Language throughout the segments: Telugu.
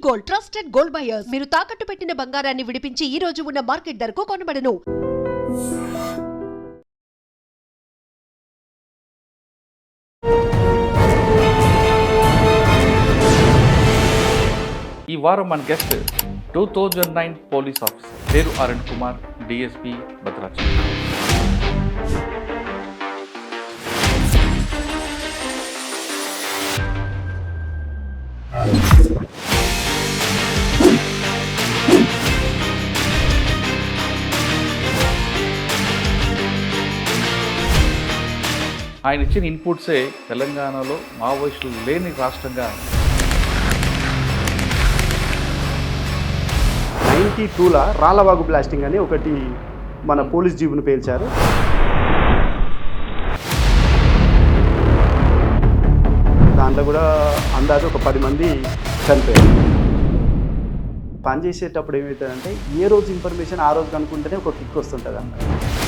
Gold, trusted gold buyers. మీరు తాకట్టు పెట్టిన బంగారాన్ని విడిపించి ఈ రోజు ఉన్న మార్కెట్ ధరకు కొనబడను. ఈ వారం మన గెస్ట్ 2009 పోలీస్ ఆఫీసర్ పేరు అరుణ్ కుమార్, డిఎస్పీ భద్రాచలం. ఆయన ఇచ్చిన ఇన్పుట్సే తెలంగాణలో మావోయిస్టులు లేని రాష్ట్రంగా 92ల రాళ్ళవాగు బ్లాస్టింగ్ అని ఒకటి మన పోలీస్ జీబును పేల్చారు. దాంట్లో కూడా అందాజు ఒక 10 మంది చనిపోయారు. పనిచేసేటప్పుడు ఏమవుతుందంటే ఏ రోజు ఇన్ఫర్మేషన్ ఆ రోజు కనుక్కుంటేనే ఒక కిక్ వస్తుంటుంది అన్నమాట.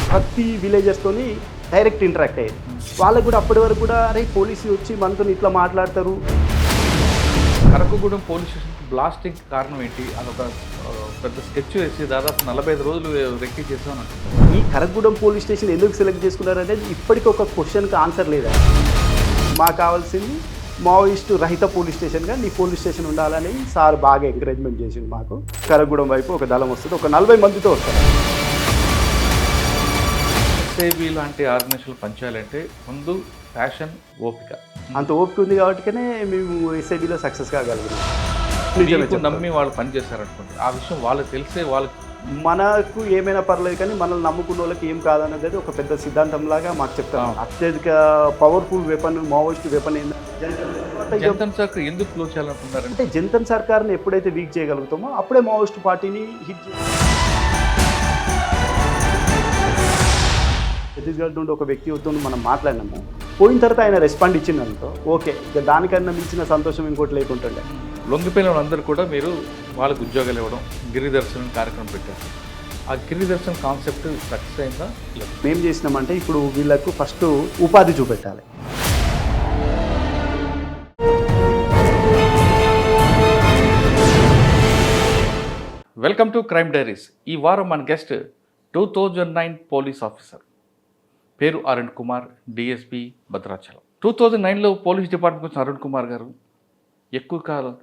ప్రతి విలేజర్స్తోని డైరెక్ట్ ఇంటరాక్ట్ అయ్యేది. వాళ్ళకు కూడా అప్పటి వరకు కూడా అరే పోలీసులు వచ్చి మనతో ఇట్లా మాట్లాడతారు. కరకగూడెం పోలీస్ స్టేషన్ బ్లాస్టింగ్ కారణం ఏంటి? అదొక పెద్ద స్కెచ్ వేసి దాదాపు 45 రోజులు రెక్కి చేసామని అంటున్నారు. ఈ కరకగూడెం పోలీస్ స్టేషన్ ఎందుకు సెలెక్ట్ చేసుకున్నారు అనేది ఇప్పటికీ ఒక క్వశ్చన్కి ఆన్సర్ లేదా. మాకు కావాల్సింది మావోయిస్టు రహిత పోలీస్ స్టేషన్గా నీ పోలీస్ స్టేషన్ ఉండాలని సార్ బాగా ఎంకరేజ్మెంట్ చేసింది మాకు. కరకగూడెం వైపు ఒక దళం వస్తుంది, ఒక 40 మందితో వస్తారు. ఎస్ఐబి లాంటి ఆర్గనైజేషన్లు పనిచేయాలంటే ముందు ప్యాషన్, ఓపిక. అంత ఓపిక ఉంది కాబట్టినే మేము ఎస్ఐబిలో సక్సెస్ కాగలిగాం. నమ్మి వాళ్ళు పనిచేశారనుకోండి, ఆ విషయం వాళ్ళకి తెలిసే వాళ్ళకి మనకు ఏమైనా పర్లేదు కానీ మనల్ని నమ్ముకున్న వాళ్ళకి ఏం కాదనేది ఒక పెద్ద సిద్ధాంతంలాగా మాకు చెప్తాం. అత్యధిక powerful weapon Maoist weapon Jantar సర్కార్ ఎందుకు క్లోజ్ చేయాలనుకున్నారంటే అంటే జంతర్ సర్కార్ని ఎప్పుడైతే వీక్ చేయగలుగుతామో అప్పుడే మావోయిస్ట్ పార్టీని హిట్ ఛత్తీస్గఢ్ నుండి ఒక వ్యక్తి వద్దు మనం మాట్లాడినాము. పోయిన తర్వాత ఆయన రెస్పాండ్ ఇచ్చిందంతో ఓకే, ఇక దానికన్నా మించిన సంతోషం ఇంకోటి లేకుంటుండే. లొంగిపోయిన వాళ్ళందరూ కూడా మీరు వాళ్ళకు ఉద్యోగాలు ఇవ్వడం, గిరిదర్శనం కార్యక్రమం పెట్టారు. ఆ గిరిదర్శనం కాన్సెప్ట్ సక్సెస్ అయిందా? మేము చేసినామంటే ఇప్పుడు వీళ్ళకు ఫస్ట్ ఉపాధి చూపెట్టాలి. Welcome to crime diaries. ఈ వారం మన గెస్ట్ 2009 పోలీస్ ఆఫీసర్ పేరు అరుణ్ కుమార్, డిఎస్పీ భద్రాచలం. 2009లో పోలీస్ డిపార్ట్మెంట్ వచ్చిన అరుణ్ కుమార్ గారు ఎక్కువ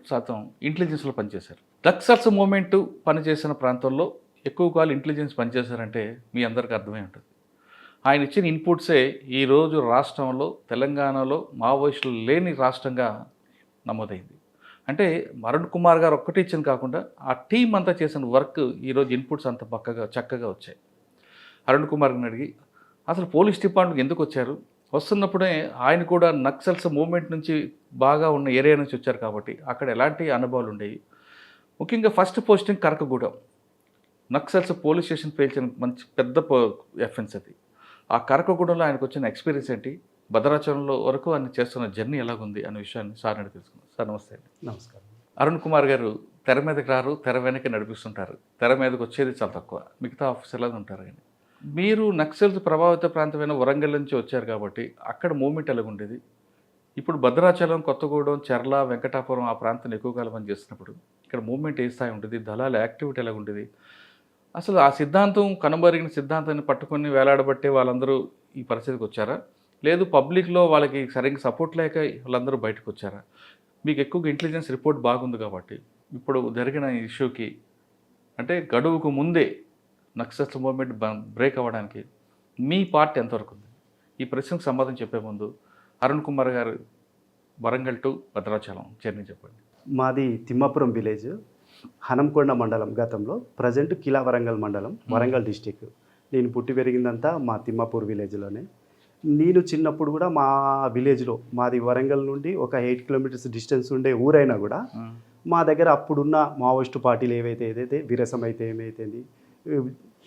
శాతం ఇంటెలిజెన్స్లో పనిచేశారు. నక్సల్స్ మూమెంట్ పనిచేసిన ప్రాంతంలో ఎక్కువ కాలం ఇంటెలిజెన్స్ పనిచేశారంటే మీ అందరికీ అర్థమై ఉంటుంది. ఆయన ఇచ్చిన ఇన్పుట్సే ఈరోజు రాష్ట్రంలో తెలంగాణలో మావోయిస్టులు లేని రాష్ట్రంగా నమోదైంది. అంటే అరుణ్ కుమార్ గారు ఒక్కటే ఇచ్చింది కాకుండా ఆ టీం అంతా చేసిన వర్క్ ఈరోజు ఇన్పుట్స్ అంత చక్కగా వచ్చాయి. అరుణ్ కుమార్ గారిని అడిగి అసలు పోలీస్ డిపార్ట్మెంట్ ఎందుకు వచ్చారు, వస్తున్నప్పుడే ఆయన కూడా నక్సల్స్ మూవ్మెంట్ నుంచి బాగా ఉన్న ఏరియా నుంచి వచ్చారు కాబట్టి అక్కడ ఎలాంటి అనుభవాలు ఉండేవి. ముఖ్యంగా first posting Karakagudem, Naxals police station పేల్చిన మంచి పెద్ద ఎఫెన్స్ అది. ఆ కరకగూడెంలో ఆయనకు వచ్చిన ఎక్స్పీరియన్స్ ఏంటి, భద్రాచలంలో వరకు ఆయన చేస్తున్న జర్నీ ఎలాగుంది అనే విషయాన్ని సార్ అడిగి తెలుసుకున్నాం. సార్ నమస్తే అండి. నమస్కారం. అరుణ్ కుమార్ గారు తెర మీదకి రారు, తెర వెనక నడిపిస్తుంటారు. తెర మీదకి వచ్చేది చాలా తక్కువ, మిగతా ఆఫీసర్లాగా ఉంటారు. కానీ మీరు నక్సల్స్ ప్రభావిత ప్రాంతమైన వరంగల్ నుంచి వచ్చారు కాబట్టి అక్కడ మూమెంట్ ఎలాగుండేది? ఇప్పుడు భద్రాచలం, కొత్తగూడెం, చెర్ల, వెంకటాపురం ఆ ప్రాంతాన్ని ఎక్కువ కాలం పని చేస్తున్నప్పుడు ఇక్కడ మూమెంట్ ఏ స్థాయి ఉంటుంది, దళాల యాక్టివిటీ ఎలాగుండేది? అసలు ఆ సిద్ధాంతం కనుమరిగిన సిద్ధాంతాన్ని పట్టుకొని వేలాడబట్టే వాళ్ళందరూ ఈ పరిస్థితికి వచ్చారా, లేదు పబ్లిక్లో వాళ్ళకి సరిగ్గా సపోర్ట్ లేక వాళ్ళందరూ బయటకు వచ్చారా? మీకు ఎక్కువగా ఇంటెలిజెన్స్ రిపోర్ట్ బాగుంది కాబట్టి ఇప్పుడు జరిగిన ఇష్యూకి అంటే గడువుకు ముందే నక్సల్స్ మూవ్మెంట్ బ్రేక్ అవ్వడానికి మీ పార్ట్ ఎంతవరకు ఉంది? ఈ ప్రశ్నకు సమాధానం చెప్పే ముందు అరుణ్ కుమార్ గారు వరంగల్ టు భద్రాచలం జర్నీ చెప్పండి. మాది తిమ్మాపురం విలేజ్, హనంకొండ మండలం, గతంలో ప్రజెంట్ కిలా వరంగల్ మండలం, వరంగల్ డిస్టిక్. నేను పుట్టి పెరిగిందంతా మా తిమ్మాపూర్ విలేజ్లోనే. నేను చిన్నప్పుడు కూడా మా విలేజ్లో, మాది వరంగల్ నుండి ఒక 8 కిలోమీటర్స్ డిస్టెన్స్ ఉండే ఊరైనా కూడా మా దగ్గర అప్పుడున్న మావోయిస్టు పార్టీలు ఏదైతే విరసం అయితే ఏమైతుంది,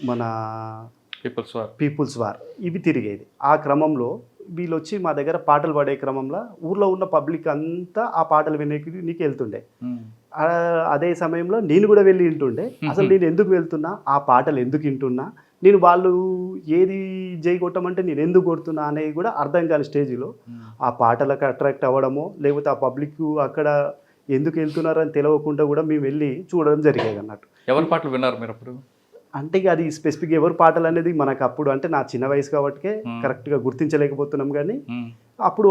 మన పీపుల్స్ వార్ ఇవి తిరిగేది. ఆ క్రమంలో వీళ్ళు వచ్చి మా దగ్గర పాటలు పాడే క్రమంలో ఊర్లో ఉన్న పబ్లిక్ అంతా ఆ పాటలు వినేకి వెళ్తుండే. అదే సమయంలో నేను కూడా వెళ్ళి వింటుండే. అసలు నేను ఎందుకు వెళ్తున్నా, ఆ పాటలు ఎందుకు వింటున్నా, నేను వాళ్ళు ఏది జై కొట్టమంటే నేను ఎందుకు కొడుతున్నా అనేది కూడా అర్థం కాని స్టేజ్లో ఆ పాటలకు అట్రాక్ట్ అవ్వడమో, లేకపోతే ఆ పబ్లిక్ అక్కడ ఎందుకు వెళ్తున్నారు అని తెలియకుండా కూడా మేము వెళ్ళి చూడడం జరిగేది అన్నట్టు. ఎవరి పాటలు విన్నారు మీరు అప్పుడు? అంటే ఇక అది స్పెసిఫిక్ ఎవరు పాటలు అనేది మనకు అప్పుడు అంటే నా చిన్న వయసు కాబట్టి కరెక్ట్గా గుర్తించలేకపోతున్నాం, కానీ అప్పుడు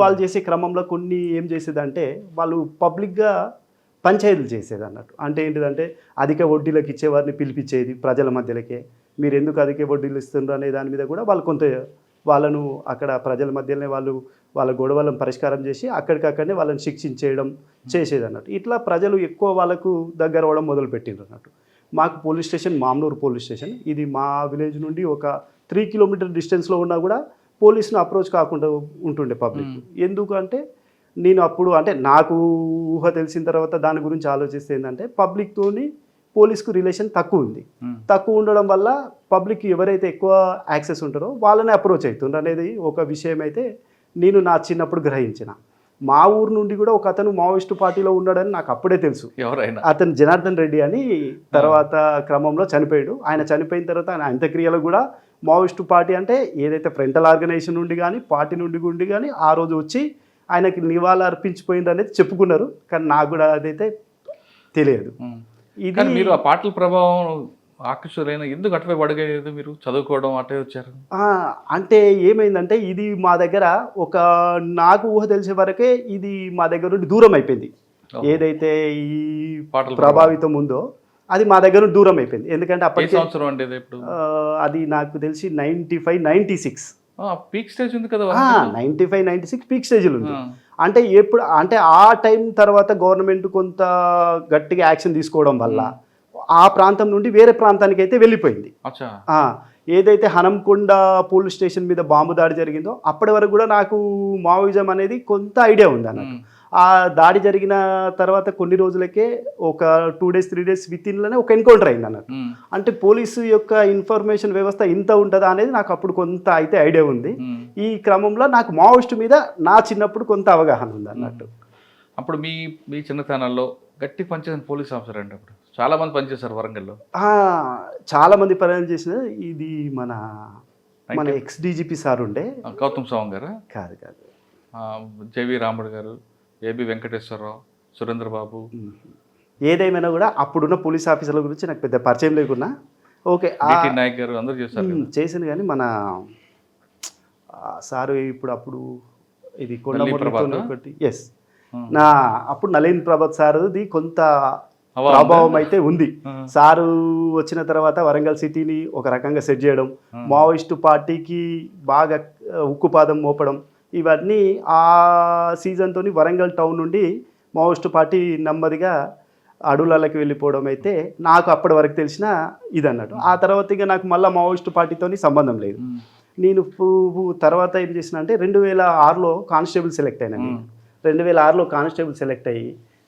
వాళ్ళు చేసే క్రమంలో కొన్ని ఏం చేసేదంటే వాళ్ళు పబ్లిక్గా పంచాయతీలు చేసేది అన్నట్టు. అంటే ఏంటిదంటే అధిక వడ్డీలకు ఇచ్చేవారిని పిలిపించేది ప్రజల మధ్యలోకే, మీరు ఎందుకు అధిక వడ్డీలు ఇస్తున్నారు అనే దాని మీద కూడా వాళ్ళు కొంత వాళ్ళను అక్కడ ప్రజల మధ్యలోనే వాళ్ళ గొడవలను పరిష్కారం చేసి అక్కడికక్కడనే వాళ్ళని శిక్షించేయడం చేసేది అన్నట్టు. ఇట్లా ప్రజలు ఎక్కువ వాళ్ళకు దగ్గర అవ్వడం మొదలుపెట్టిండ్రు అన్నట్టు. మాకు police station Mamnoor police station, ఇది మా విలేజ్ నుండి ఒక 3 కిలోమీటర్ డిస్టెన్స్లో ఉన్నా కూడా పోలీసును అప్రోచ్ కాకుండా ఉంటుండే పబ్లిక్. ఎందుకు అంటే నేను అప్పుడు అంటే నాకు ఊహ తెలిసిన తర్వాత దాని గురించి ఆలోచిస్తే ఏంటంటే పబ్లిక్తోని పోలీస్కు రిలేషన్ తక్కువ ఉంది. తక్కువ ఉండడం వల్ల పబ్లిక్ ఎవరైతే ఎక్కువ యాక్సెస్ ఉంటారో వాళ్ళని అప్రోచ్ అవుతుండ్రు అనేది ఒక విషయం అయితే నేను నా చిన్నప్పుడు గ్రహించిన. మా ఊరు నుండి కూడా ఒక అతను మావోయిస్టు పార్టీలో ఉన్నాడని నాకు అప్పుడే తెలుసు. ఎవరైనా అతను జనార్దన్ రెడ్డి అని తర్వాత క్రమంలో చనిపోయాడు. ఆయన చనిపోయిన తర్వాత ఆయన అంత్యక్రియలు కూడా మావోయిస్టు పార్టీ అంటే ఏదైతే ఫ్రంటల్ ఆర్గనైజేషన్ నుండి కానీ పార్టీ నుండి కానీ ఆ రోజు వచ్చి ఆయనకి నివాళులు అర్పించిపోయింది అనేది చెప్పుకున్నారు, కానీ నాకు కూడా అదైతే తెలియదు. ఇది మీరు ఆ పాటల ప్రభావం ఆకర్షులైన ఎందుకు అటువైపు అడగలేదు? మీరు చదువుకోవడం అటే వచ్చారు అంటే ఏమైందంటే ఇది మా దగ్గర ఒక నాకు ఊహ తెలిసే వరకే ఇది మా దగ్గర నుండి దూరం అయిపోయింది. ఏదైతే ఈ పాటల ప్రభావితం ఉందో అది మా దగ్గర నుండి దూరం అయిపోయింది. ఎందుకంటే అప్పటి సంవత్సరం అంటే అది నాకు తెలిసి 95-96 పీక్ స్టేజ్ ఉంది కదా. 95-96 పీక్ స్టేజ్లు ఉంది. అంటే ఎప్పుడు అంటే ఆ టైం తర్వాత గవర్నమెంట్ కొంత గట్టిగా యాక్షన్ తీసుకోవడం వల్ల ఆ ప్రాంతం నుండి వేరే ప్రాంతానికి అయితే వెళ్ళిపోయింది. ఏదైతే హనంకొండ పోలీస్ స్టేషన్ మీద బాంబు దాడి జరిగిందో అప్పటి వరకు కూడా నాకు మావోయిజం అనేది కొంత ఐడియా ఉంది అన్నట్టు. ఆ దాడి జరిగిన తర్వాత కొన్ని రోజులకే ఒక 2 days 3 days వితిన్లోనే ఒక ఎన్కౌంటర్ అయింది అన్నట్టు. అంటే పోలీసు యొక్క ఇన్ఫర్మేషన్ వ్యవస్థ ఇంత ఉంటుందా అనేది నాకు అప్పుడు కొంత అయితే ఐడియా ఉంది. ఈ క్రమంలో నాకు మావోయిస్టు మీద నా చిన్నప్పుడు కొంత అవగాహన ఉంది అన్నట్టు. అప్పుడు మీ చిన్నతనంలో గట్టి పనిచేసిన పోలీస్ ఆఫీసర్ అండి అప్పుడు చాలా మంది పనిచేశారు వరంగల్లో. చాలా మంది పని చేసిన ఇది మన ex-DGP సార్ ఉండే గౌతమ్ సవాంగ్ గారు కాదు జేవి రాముడు గారు, ఏబి వెంకటేశ్వరరావు, సురేంద్ర బాబు. ఏదేమైనా కూడా అప్పుడున్న పోలీస్ ఆఫీసర్ల గురించి నాకు పెద్ద పరిచయం లేకున్నా ఓకే నాయక్ గారు అందరూ చేసింది, కానీ మన సారు అప్పుడు ఇది కొండమూరుతో ఒకటి నా అప్పుడు నళీన్ ప్రభాత్ సార్ది కొంత ప్రభావం అయితే ఉంది. సారు వచ్చిన తర్వాత వరంగల్ సిటీని ఒక రకంగా సెట్ చేయడం, మావోయిస్టు పార్టీకి బాగా ఉక్కుపాదం మోపడం, ఇవన్నీ ఆ సీజన్తో వరంగల్ టౌన్ నుండి మావోయిస్టు పార్టీ నెమ్మదిగా అడవులకి వెళ్ళిపోవడం అయితే నాకు అప్పటి వరకు తెలిసిన ఇదన్నట్టు. ఆ తర్వాత ఇక నాకు మళ్ళీ మావోయిస్టు పార్టీతో సంబంధం లేదు. నేను తర్వాత ఏం చేసిన అంటే 2006లో కానిస్టేబుల్ సెలెక్ట్ అయినా. నేను 2006లో కానిస్టేబుల్ సెలెక్ట్ అయ్యి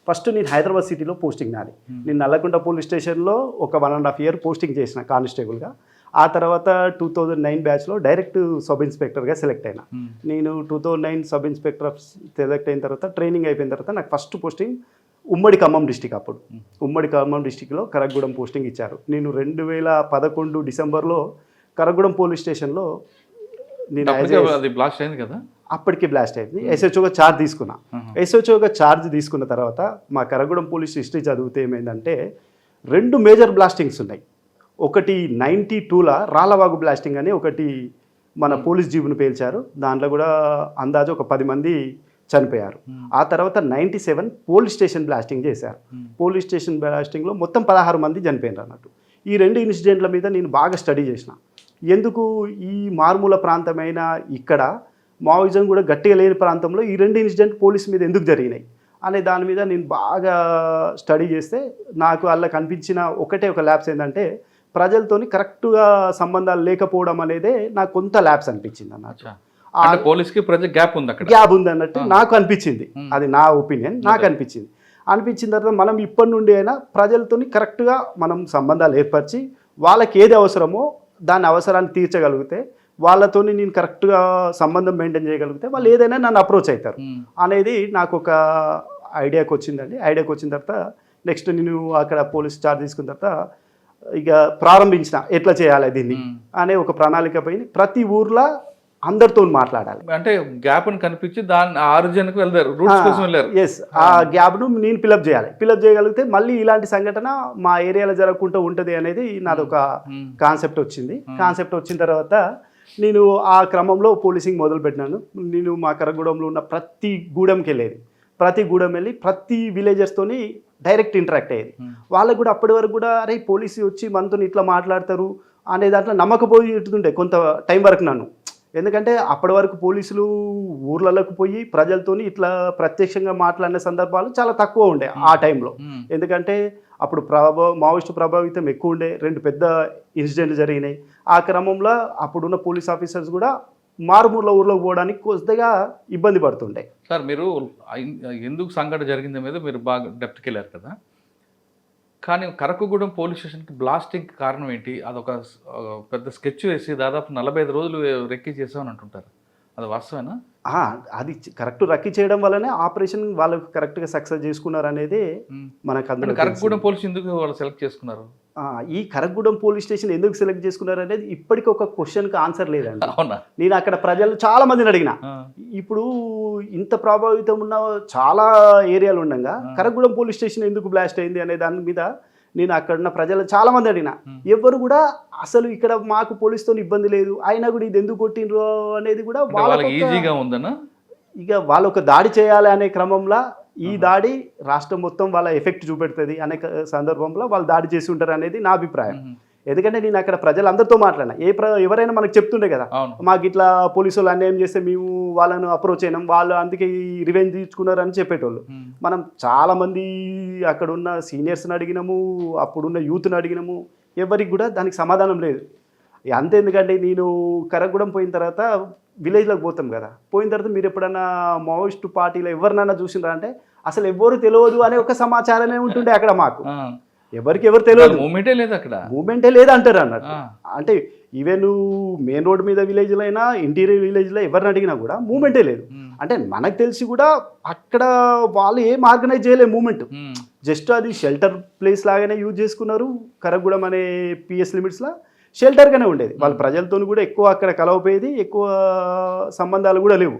ఫస్ట్ నేను హైదరాబాద్ సిటీలో పోస్టింగ్ నాది. నేను నల్లకుంట పోలీస్ స్టేషన్లో ఒక 1.5 year పోస్టింగ్ చేసిన కానిస్టేబుల్గా. ఆ తర్వాత 2009 బ్యాచ్లో డైరెక్ట్ సబ్ ఇన్స్పెక్టర్గా సెలెక్ట్ అయినా. నేను 2009 సబ్ ఇన్స్పెక్టర్ సెలెక్ట్ అయిన తర్వాత ట్రైనింగ్ అయిపోయిన తర్వాత నాకు ఫస్ట్ పోస్టింగ్ ఉమ్మడి ఖమ్మం డిస్టిక్. అప్పుడు ఉమ్మడి ఖమ్మం డిస్టిక్లో కరగూడెం పోస్టింగ్ ఇచ్చారు. నేను 2011 డిసెంబర్లో కరగూడెం పోలీస్ స్టేషన్లో నేను బ్లాస్ట్ అయింది కదా, అప్పటికి బ్లాస్ట్ అయింది. ఎస్హెచ్ఓగా ఛార్జ్ తీసుకున్నా. ఎస్హెచ్ఓగా ఛార్జ్ తీసుకున్న తర్వాత మా కరగూడెం పోలీస్ హిస్టరీ చదివితే ఏమైందంటే 2 మేజర్ బ్లాస్టింగ్స్ ఉన్నాయి. ఒకటి 92లో రాళ్ళవాగు బ్లాస్టింగ్ అని ఒకటి మన పోలీస్ జీబును పేల్చారు. దాంట్లో కూడా అందాజు ఒక 10 మంది చనిపోయారు. ఆ తర్వాత 97 పోలీస్ స్టేషన్ బ్లాస్టింగ్ చేశారు. పోలీస్ స్టేషన్ బ్లాస్టింగ్లో మొత్తం 16 మంది చనిపోయారు అన్నట్టు. ఈ 2 ఇన్సిడెంట్ల మీద నేను బాగా స్టడీ చేసిన. ఎందుకు ఈ మారుమూల ప్రాంతమైన ఇక్కడ మావోయిజం కూడా గట్టిగా లేని ప్రాంతంలో ఈ 2 ఇన్సిడెంట్ పోలీస్ మీద ఎందుకు జరిగినాయి అనే దాని మీద నేను బాగా స్టడీ చేస్తే నాకు అలా కనిపించిన ఒక ల్యాబ్స్ ఏంటంటే ప్రజలతోని కరెక్ట్గా సంబంధాలు లేకపోవడం అనేదే నాకు కొంత ల్యాబ్స్ అనిపించింది అన్నట్టు. పోలీస్కి ప్రజలు గ్యాప్ ఉంది అన్నట్టు నాకు అనిపించింది. అది నా ఒపీనియన్. నాకు అనిపించిన తర్వాత మనం ఇప్పటి నుండి అయినా ప్రజలతోని కరెక్ట్గా మనం సంబంధాలు ఏర్పరిచి వాళ్ళకి ఏది అవసరమో దాని అవసరాన్ని తీర్చగలిగితే వాళ్ళతో నేను కరెక్ట్గా సంబంధం మెయింటైన్ చేయగలిగితే వాళ్ళు ఏదైనా నన్ను అప్రోచ్ అవుతారు అనేది నాకు ఒక ఐడియాకి వచ్చిందండి. ఐడియాకి వచ్చిన తర్వాత నెక్స్ట్ నేను అక్కడ పోలీస్ ఛార్జ్ తీసుకున్న తర్వాత ఇక ప్రారంభించిన ఎట్లా చేయాలి దీన్ని అనే ఒక ప్రణాళిక పైన ప్రతి ఊర్లో అందరితో మాట్లాడాలి. అంటే గ్యాప్ అని కనిపించి దాని ఆరిజిన్కి వెళ్తారు, రూట్స్ కోసం వెళ్ళారు. ఎస్, ఆ గ్యాప్ను నేను ఫిలప్ చేయాలి. ఫిలప్ చేయగలిగితే మళ్ళీ ఇలాంటి సంఘటన మా ఏరియాలో జరగకుండా ఉంటుంది అనేది నాదొక కాన్సెప్ట్ వచ్చింది. కాన్సెప్ట్ వచ్చిన తర్వాత నేను ఆ క్రమంలో పోలీసింగ్ మొదలుపెట్టినాను. నేను మా కరగూడెంలో ఉన్న ప్రతి గూడెంకి వెళ్ళేది, ప్రతి గూడెం వెళ్ళి ప్రతి విలేజర్స్తోని డైరెక్ట్ ఇంటరాక్ట్ అయ్యేది. వాళ్ళకు కూడా అప్పటి వరకు కూడా అరే పోలీసు వచ్చి మనతో ఇట్లా మాట్లాడతారు అనే దాంట్లో నమ్మకపోతుండే కొంత టైం వరకు నన్ను. ఎందుకంటే అప్పటి వరకు పోలీసులు ఊర్లలోకి పోయి ప్రజలతోని ఇట్లా ప్రత్యక్షంగా మాట్లాడిన సందర్భాలు చాలా తక్కువ ఉండే ఆ టైంలో. ఎందుకంటే అప్పుడు మావోయిస్టు ప్రభావితం ఎక్కువ ఉండే, 2 పెద్ద ఇన్సిడెంట్లు జరిగినాయి. ఆ క్రమంలో అప్పుడున్న పోలీస్ ఆఫీసర్స్ కూడా మారుమూల ఊర్లోకి పోవడానికి కొద్దిగా ఇబ్బంది పడుతుండే. సార్ మీరు ఎందుకు సంఘటన జరిగింది మీద మీరు బాగా డెప్త్కి వెళ్ళారు కదా, కానీ కరకుగూడెం పోలీస్ స్టేషన్కి బ్లాస్టింగ్ కారణం ఏంటి? అదొక పెద్ద స్కెచ్ వేసి దాదాపు 45 రోజులు రెక్కి చేసామని అంటుంటారు, అది వాస్తవేనా? అది కరెక్ట్ రక్కి చేయడం వల్లనే ఆపరేషన్ వాళ్ళు కరెక్ట్గా సక్సెస్ చేసుకున్నారు అనేది మనకు అందరూ. కరకుగూడెం పోలీస్ ఎందుకు వాళ్ళు సెలెక్ట్ చేసుకున్నారు? ఈ కరగూడెం పోలీస్ స్టేషన్ ఎందుకు సెలెక్ట్ చేసుకున్నారు అనేది ఇప్పటికీ ఒక క్వశ్చన్కి ఆన్సర్ లేదండి. అవునా? నేను అక్కడ ప్రజలు చాలా మందిని అడిగిన, ఇప్పుడు ఇంత ప్రభావితం ఉన్న చాలా ఏరియాలు ఉండగా కరగూడెం పోలీస్ స్టేషన్ ఎందుకు బ్లాస్ట్ అయింది అనే దాని మీద నేను అక్కడ ఉన్న ప్రజలు చాలా మంది అడిగిన. ఎవరు కూడా అసలు ఇక్కడ మాకు పోలీసుతో ఇబ్బంది లేదు, అయినా కూడా ఇది ఎందుకు కొట్టిండ్రు అనేది కూడా ఈజీగా ఉందన్నా. ఇక వాళ్ళు ఒక దాడి చేయాలి అనే క్రమంలో ఈ దాడి రాష్ట్రం మొత్తం వాళ్ళ ఎఫెక్ట్ చూపెడుతుంది అనే సందర్భంలో వాళ్ళు దాడి చేసి ఉంటారు అనేది నా అభిప్రాయం. ఎందుకంటే నేను అక్కడ ప్రజలందరితో మాట్లాడినా, ఎవరైనా మనకు చెప్తుండే కదా మాకు ఇట్లా పోలీసు వాళ్ళు అన్యాయం చేస్తే మేము వాళ్ళను అప్రోచ్ అయినాం, వాళ్ళు అందుకే ఈ రివెంజ్ తీర్చుకున్నారు అని చెప్పేటోళ్ళు. మనం చాలామంది అక్కడ ఉన్న సీనియర్స్ని అడిగినాము, అప్పుడున్న యూత్ని అడిగినాము, ఎవరికి కూడా దానికి సమాధానం లేదు. అంతే, ఎందుకంటే నేను కరగూడెం పోయిన తర్వాత విలేజ్లోకి పోతాం కదా, పోయిన తర్వాత మీరు ఎప్పుడన్నా మావోయిస్టు పార్టీలో ఎవరినైనా చూసినారా అంటే అసలు ఎవ్వరు తెలియదు అనే ఒక సమాచారమే ఉంటుండే అక్కడ మాకు. ఎవరికి ఎవరు తెలియదు, మూమెంటే లేదు అక్కడ, మూమెంటే లేదు అంటారు అన్నట్టు. అంటే ఈవెన్ మెయిన్ రోడ్ మీద విలేజ్లో అయినా ఇంటీరియర్ విలేజ్లో ఎవరిని అడిగినా కూడా మూమెంటే లేదు. అంటే మనకు తెలిసి కూడా అక్కడ వాళ్ళు ఏం ఆర్గనైజ్ చేయలేదు మూమెంట్, జస్ట్ అది షెల్టర్ ప్లేస్ లాగానే యూజ్ చేసుకున్నారు. కరగూడెం అనే పిఎస్ లిమిట్స్లో షెల్టర్గానే ఉండేది, వాళ్ళ ప్రజలతో కూడా ఎక్కువ అక్కడ కలవపోయేది, ఎక్కువ సంబంధాలు కూడా లేవు.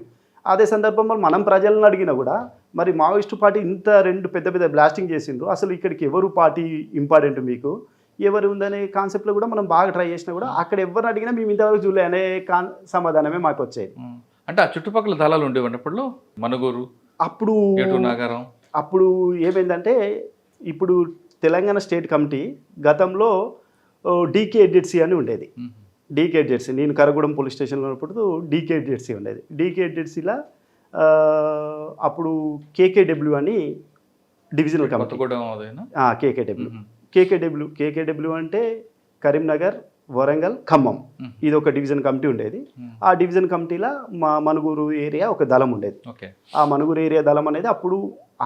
అదే సందర్భంలో మనం ప్రజలను అడిగినా కూడా మరి మావోయిస్టు పార్టీ ఇంత 2 పెద్ద పెద్ద బ్లాస్టింగ్ చేసిండ్రు, అసలు ఇక్కడికి ఎవరు పార్టీ ఇంపార్టెంట్ మీకు ఎవరు ఉందనే కాన్సెప్ట్లో కూడా మనం బాగా ట్రై చేసినా కూడా అక్కడ ఎవరిని అడిగినా మేము ఇంతవరకు చూడలే అనే సమాధానమే మాకు వచ్చేది. అంటే ఆ చుట్టుపక్కల దళాలు ఉండేవి అప్పట్లో, మనుగూరు, అప్పుడు నగరం. అప్పుడు ఏమైందంటే ఇప్పుడు తెలంగాణ స్టేట్ కమిటీ గతంలో డీకేజెడ్సీ అని ఉండేది. డీకేజెడ్సీ నేను కరగూడెం పోలీస్ స్టేషన్లో ఉన్నప్పుడు డీకేజెడ్సీ ఉండేది. డీకేజెడ్సీలో అప్పుడు కేకేడబ్ల్యూ అని డివిజనల్ కమిటీ. కేకేడబ్ల్యూ అంటే కరీంనగర్, వరంగల్, ఖమ్మం, ఇది ఒక డివిజన్ కమిటీ ఉండేది. ఆ డివిజన్ కమిటీలో మా మనుగూరు ఏరియా ఒక దళం ఉండేది. ఆ మనుగూరు ఏరియా దళం అనేది అప్పుడు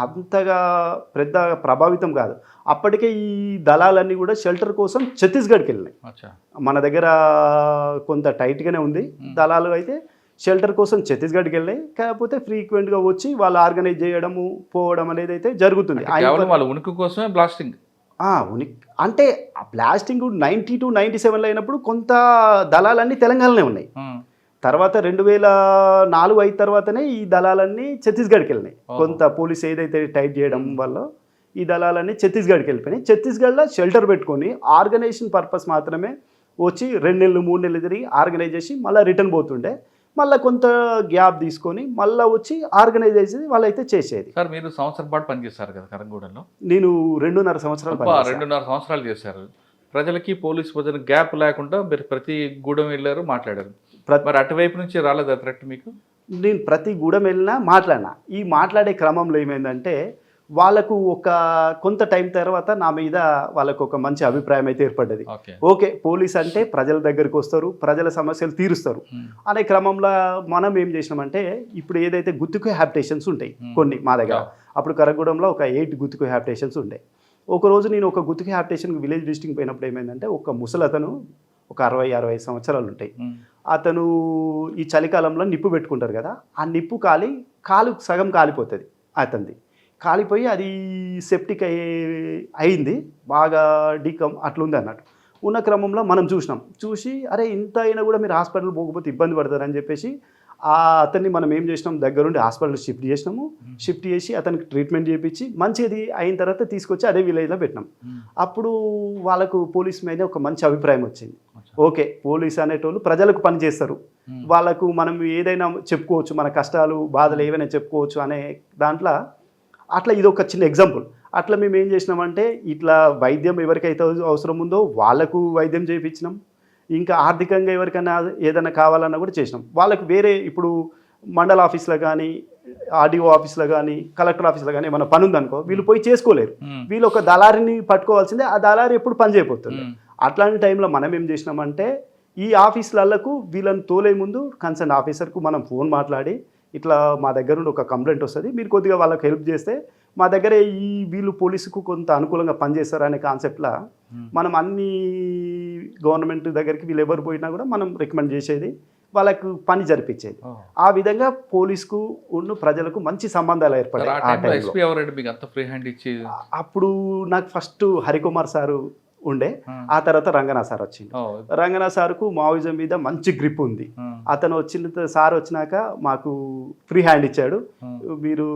అంతగా పెద్ద ప్రభావితం కాదు. అప్పటికే ఈ దళాలన్నీ కూడా షెల్టర్ కోసం ఛత్తీస్గఢ్కి వెళ్ళినాయి. మన దగ్గర కొంత టైట్గానే ఉంది, దళాలు అయితే షెల్టర్ కోసం ఛత్తీస్గఢ్కి వెళ్ళాయి. కాకపోతే ఫ్రీక్వెంట్గా వచ్చి వాళ్ళు ఆర్గనైజ్ చేయడము పోవడం అనేది అయితే జరుగుతుంది. వాళ్ళ ఉనికి కోసమే బ్లాస్టింగ్. అంటే ఆ బ్లాస్టింగ్ 90 to 97 అయినప్పుడు కొంత దళాలన్నీ తెలంగాణలోనే ఉన్నాయి. తర్వాత 2004 అయిన తర్వాతనే ఈ దళాలన్నీ ఛత్తీస్గఢ్కి వెళ్ళినాయి. కొంత పోలీస్ ఏదైతే టైట్ చేయడం వల్ల ఈ దళాలన్నీ ఛత్తీస్గఢ్కి వెళ్ళిపోయినాయి. ఛత్తీస్గఢ్లో షెల్టర్ పెట్టుకొని ఆర్గనైజేషన్ పర్పస్ మాత్రమే వచ్చి 2 నెలలు 3 నెలలు తిరిగి ఆర్గనైజ్ చేసి మళ్ళీ రిటర్న్ పోతుండే. మళ్ళీ కొంత గ్యాప్ తీసుకొని మళ్ళీ వచ్చి ఆర్గనైజ్ చేసి వాళ్ళైతే చేసేది. సార్ మీరు సంవత్సరం పాటు పనిచేస్తారు కదా కరంగూడెంలో? నేను 2.5 సంవత్సరాలు 2.5 సంవత్సరాలు చేశారు. ప్రజలకి పోలీసు ప్రజలకు గ్యాప్ లేకుండా మీరు ప్రతి గూడెం వెళ్ళారు, మాట్లాడారు. మరి అటువైపు నుంచి రాలేదా థ్రెట్ మీకు? నేను ప్రతి గూడెం వెళ్ళినా మాట్లాడినా. ఈ మాట్లాడే క్రమంలో ఏమైందంటే వాళ్ళకు ఒక కొంత టైం తర్వాత నా మీద వాళ్ళకు ఒక మంచి అభిప్రాయం అయితే ఏర్పడ్డది. ఓకే, పోలీస్ అంటే ప్రజల దగ్గరికి వస్తారు, ప్రజల సమస్యలు తీరుస్తారు అనే క్రమంలో మనం ఏం చేసినామంటే ఇప్పుడు ఏదైతే గుత్తుకు హ్యాబిటేషన్స్ ఉంటాయి కొన్ని మా దగ్గర, అప్పుడు కరగూడెంలో ఒక 8 గుత్తుకు హ్యాబిటేషన్స్ ఉంటాయి. ఒకరోజు నేను ఒక గుత్తుకు హ్యాబిటేషన్కి విలేజ్ డిస్ట్రిక్ట్ పోయినప్పుడు ఏమైందంటే ఒక ముసలతను ఒక 60-65 సంవత్సరాలు ఉంటాయి. అతను ఈ చలికాలంలో నిప్పు పెట్టుకుంటారు కదా, ఆ నిప్పు కాలు సగం కాలిపోతుంది. అతనిది కాలిపోయి అది సెప్టిక్ అయింది, బాగా అట్లుంది అన్నట్టు. ఉన్న క్రమంలో మనం చూసి అరే ఇంత అయినా కూడా మీరు హాస్పిటల్ పోకపోతే ఇబ్బంది పడతారని చెప్పేసి అతన్ని మనం ఏం చేసినాం, దగ్గరుండి హాస్పిటల్ షిఫ్ట్ చేసి అతనికి ట్రీట్మెంట్ చేయించి మంచిది అయిన తర్వాత తీసుకొచ్చి అదే విలేజ్లో పెట్టినాం. అప్పుడు వాళ్ళకు పోలీస్ మీద ఒక మంచి అభిప్రాయం వచ్చింది. ఓకే, పోలీస్ అనేటోళ్ళు ప్రజలకు పని చేస్తారు, వాళ్ళకు మనం ఏదైనా చెప్పుకోవచ్చు, మన కష్టాలు బాధలు ఏవైనా చెప్పుకోవచ్చు అనే దాంట్లో అట్లా ఇది ఒక చిన్న ఎగ్జాంపుల్. అట్లా మేము ఏం చేసినామంటే ఇట్లా వైద్యం ఎవరికైతే అవసరం ఉందో వాళ్ళకు వైద్యం చేయించినాం, ఇంకా ఆర్థికంగా ఎవరికైనా ఏదైనా కావాలన్నా కూడా చేసినాం. వాళ్ళకు వేరే ఇప్పుడు మండల ఆఫీస్లో కానీ ఆర్డీఓ ఆఫీస్లో కానీ కలెక్టర్ ఆఫీస్లో కానీ ఏమైనా పని ఉందనుకో వీళ్ళు పోయి చేసుకోలేరు, వీళ్ళు ఒక దళారిని పట్టుకోవాల్సిందే, ఆ దళారి ఎప్పుడు పని చేయబోతుంది. అట్లాంటి టైంలో మనం ఏం చేసినామంటే ఈ ఆఫీసులకు వీళ్ళని తోలే ముందు కన్సర్న్ ఆఫీసర్కు మనం ఫోన్ మాట్లాడి ఇట్లా మా దగ్గర నుండి ఒక కంప్లైంట్ వస్తుంది, మీరు కొద్దిగా వాళ్ళకి హెల్ప్ చేస్తే మా దగ్గర వీళ్ళు పోలీసుకు కొంత అనుకూలంగా పనిచేస్తారు అనే కాన్సెప్ట్లో మనం అన్ని గవర్నమెంట్ దగ్గరికి వీళ్ళు ఎవరు పోయినా కూడా మనం రికమెండ్ చేసేది, వాళ్ళకు పని జరిపించేది. ఆ విధంగా పోలీసుకు ఉన్న ప్రజలకు మంచి సంబంధాలు ఏర్పడాయి. అప్పుడు నాకు ఫస్ట్ హరికుమార్ సారు ఉండే, ఆ తర్వాత రంగనాథ్ సార్ వచ్చింది. రంగనాథ్ సార్కు మావోయిజం మీద మంచి గ్రిప్ ఉంది. అతను వచ్చిన సార్ వచ్చినాక మాకు ఫ్రీ హ్యాండ్ ఇచ్చాడు, మీరు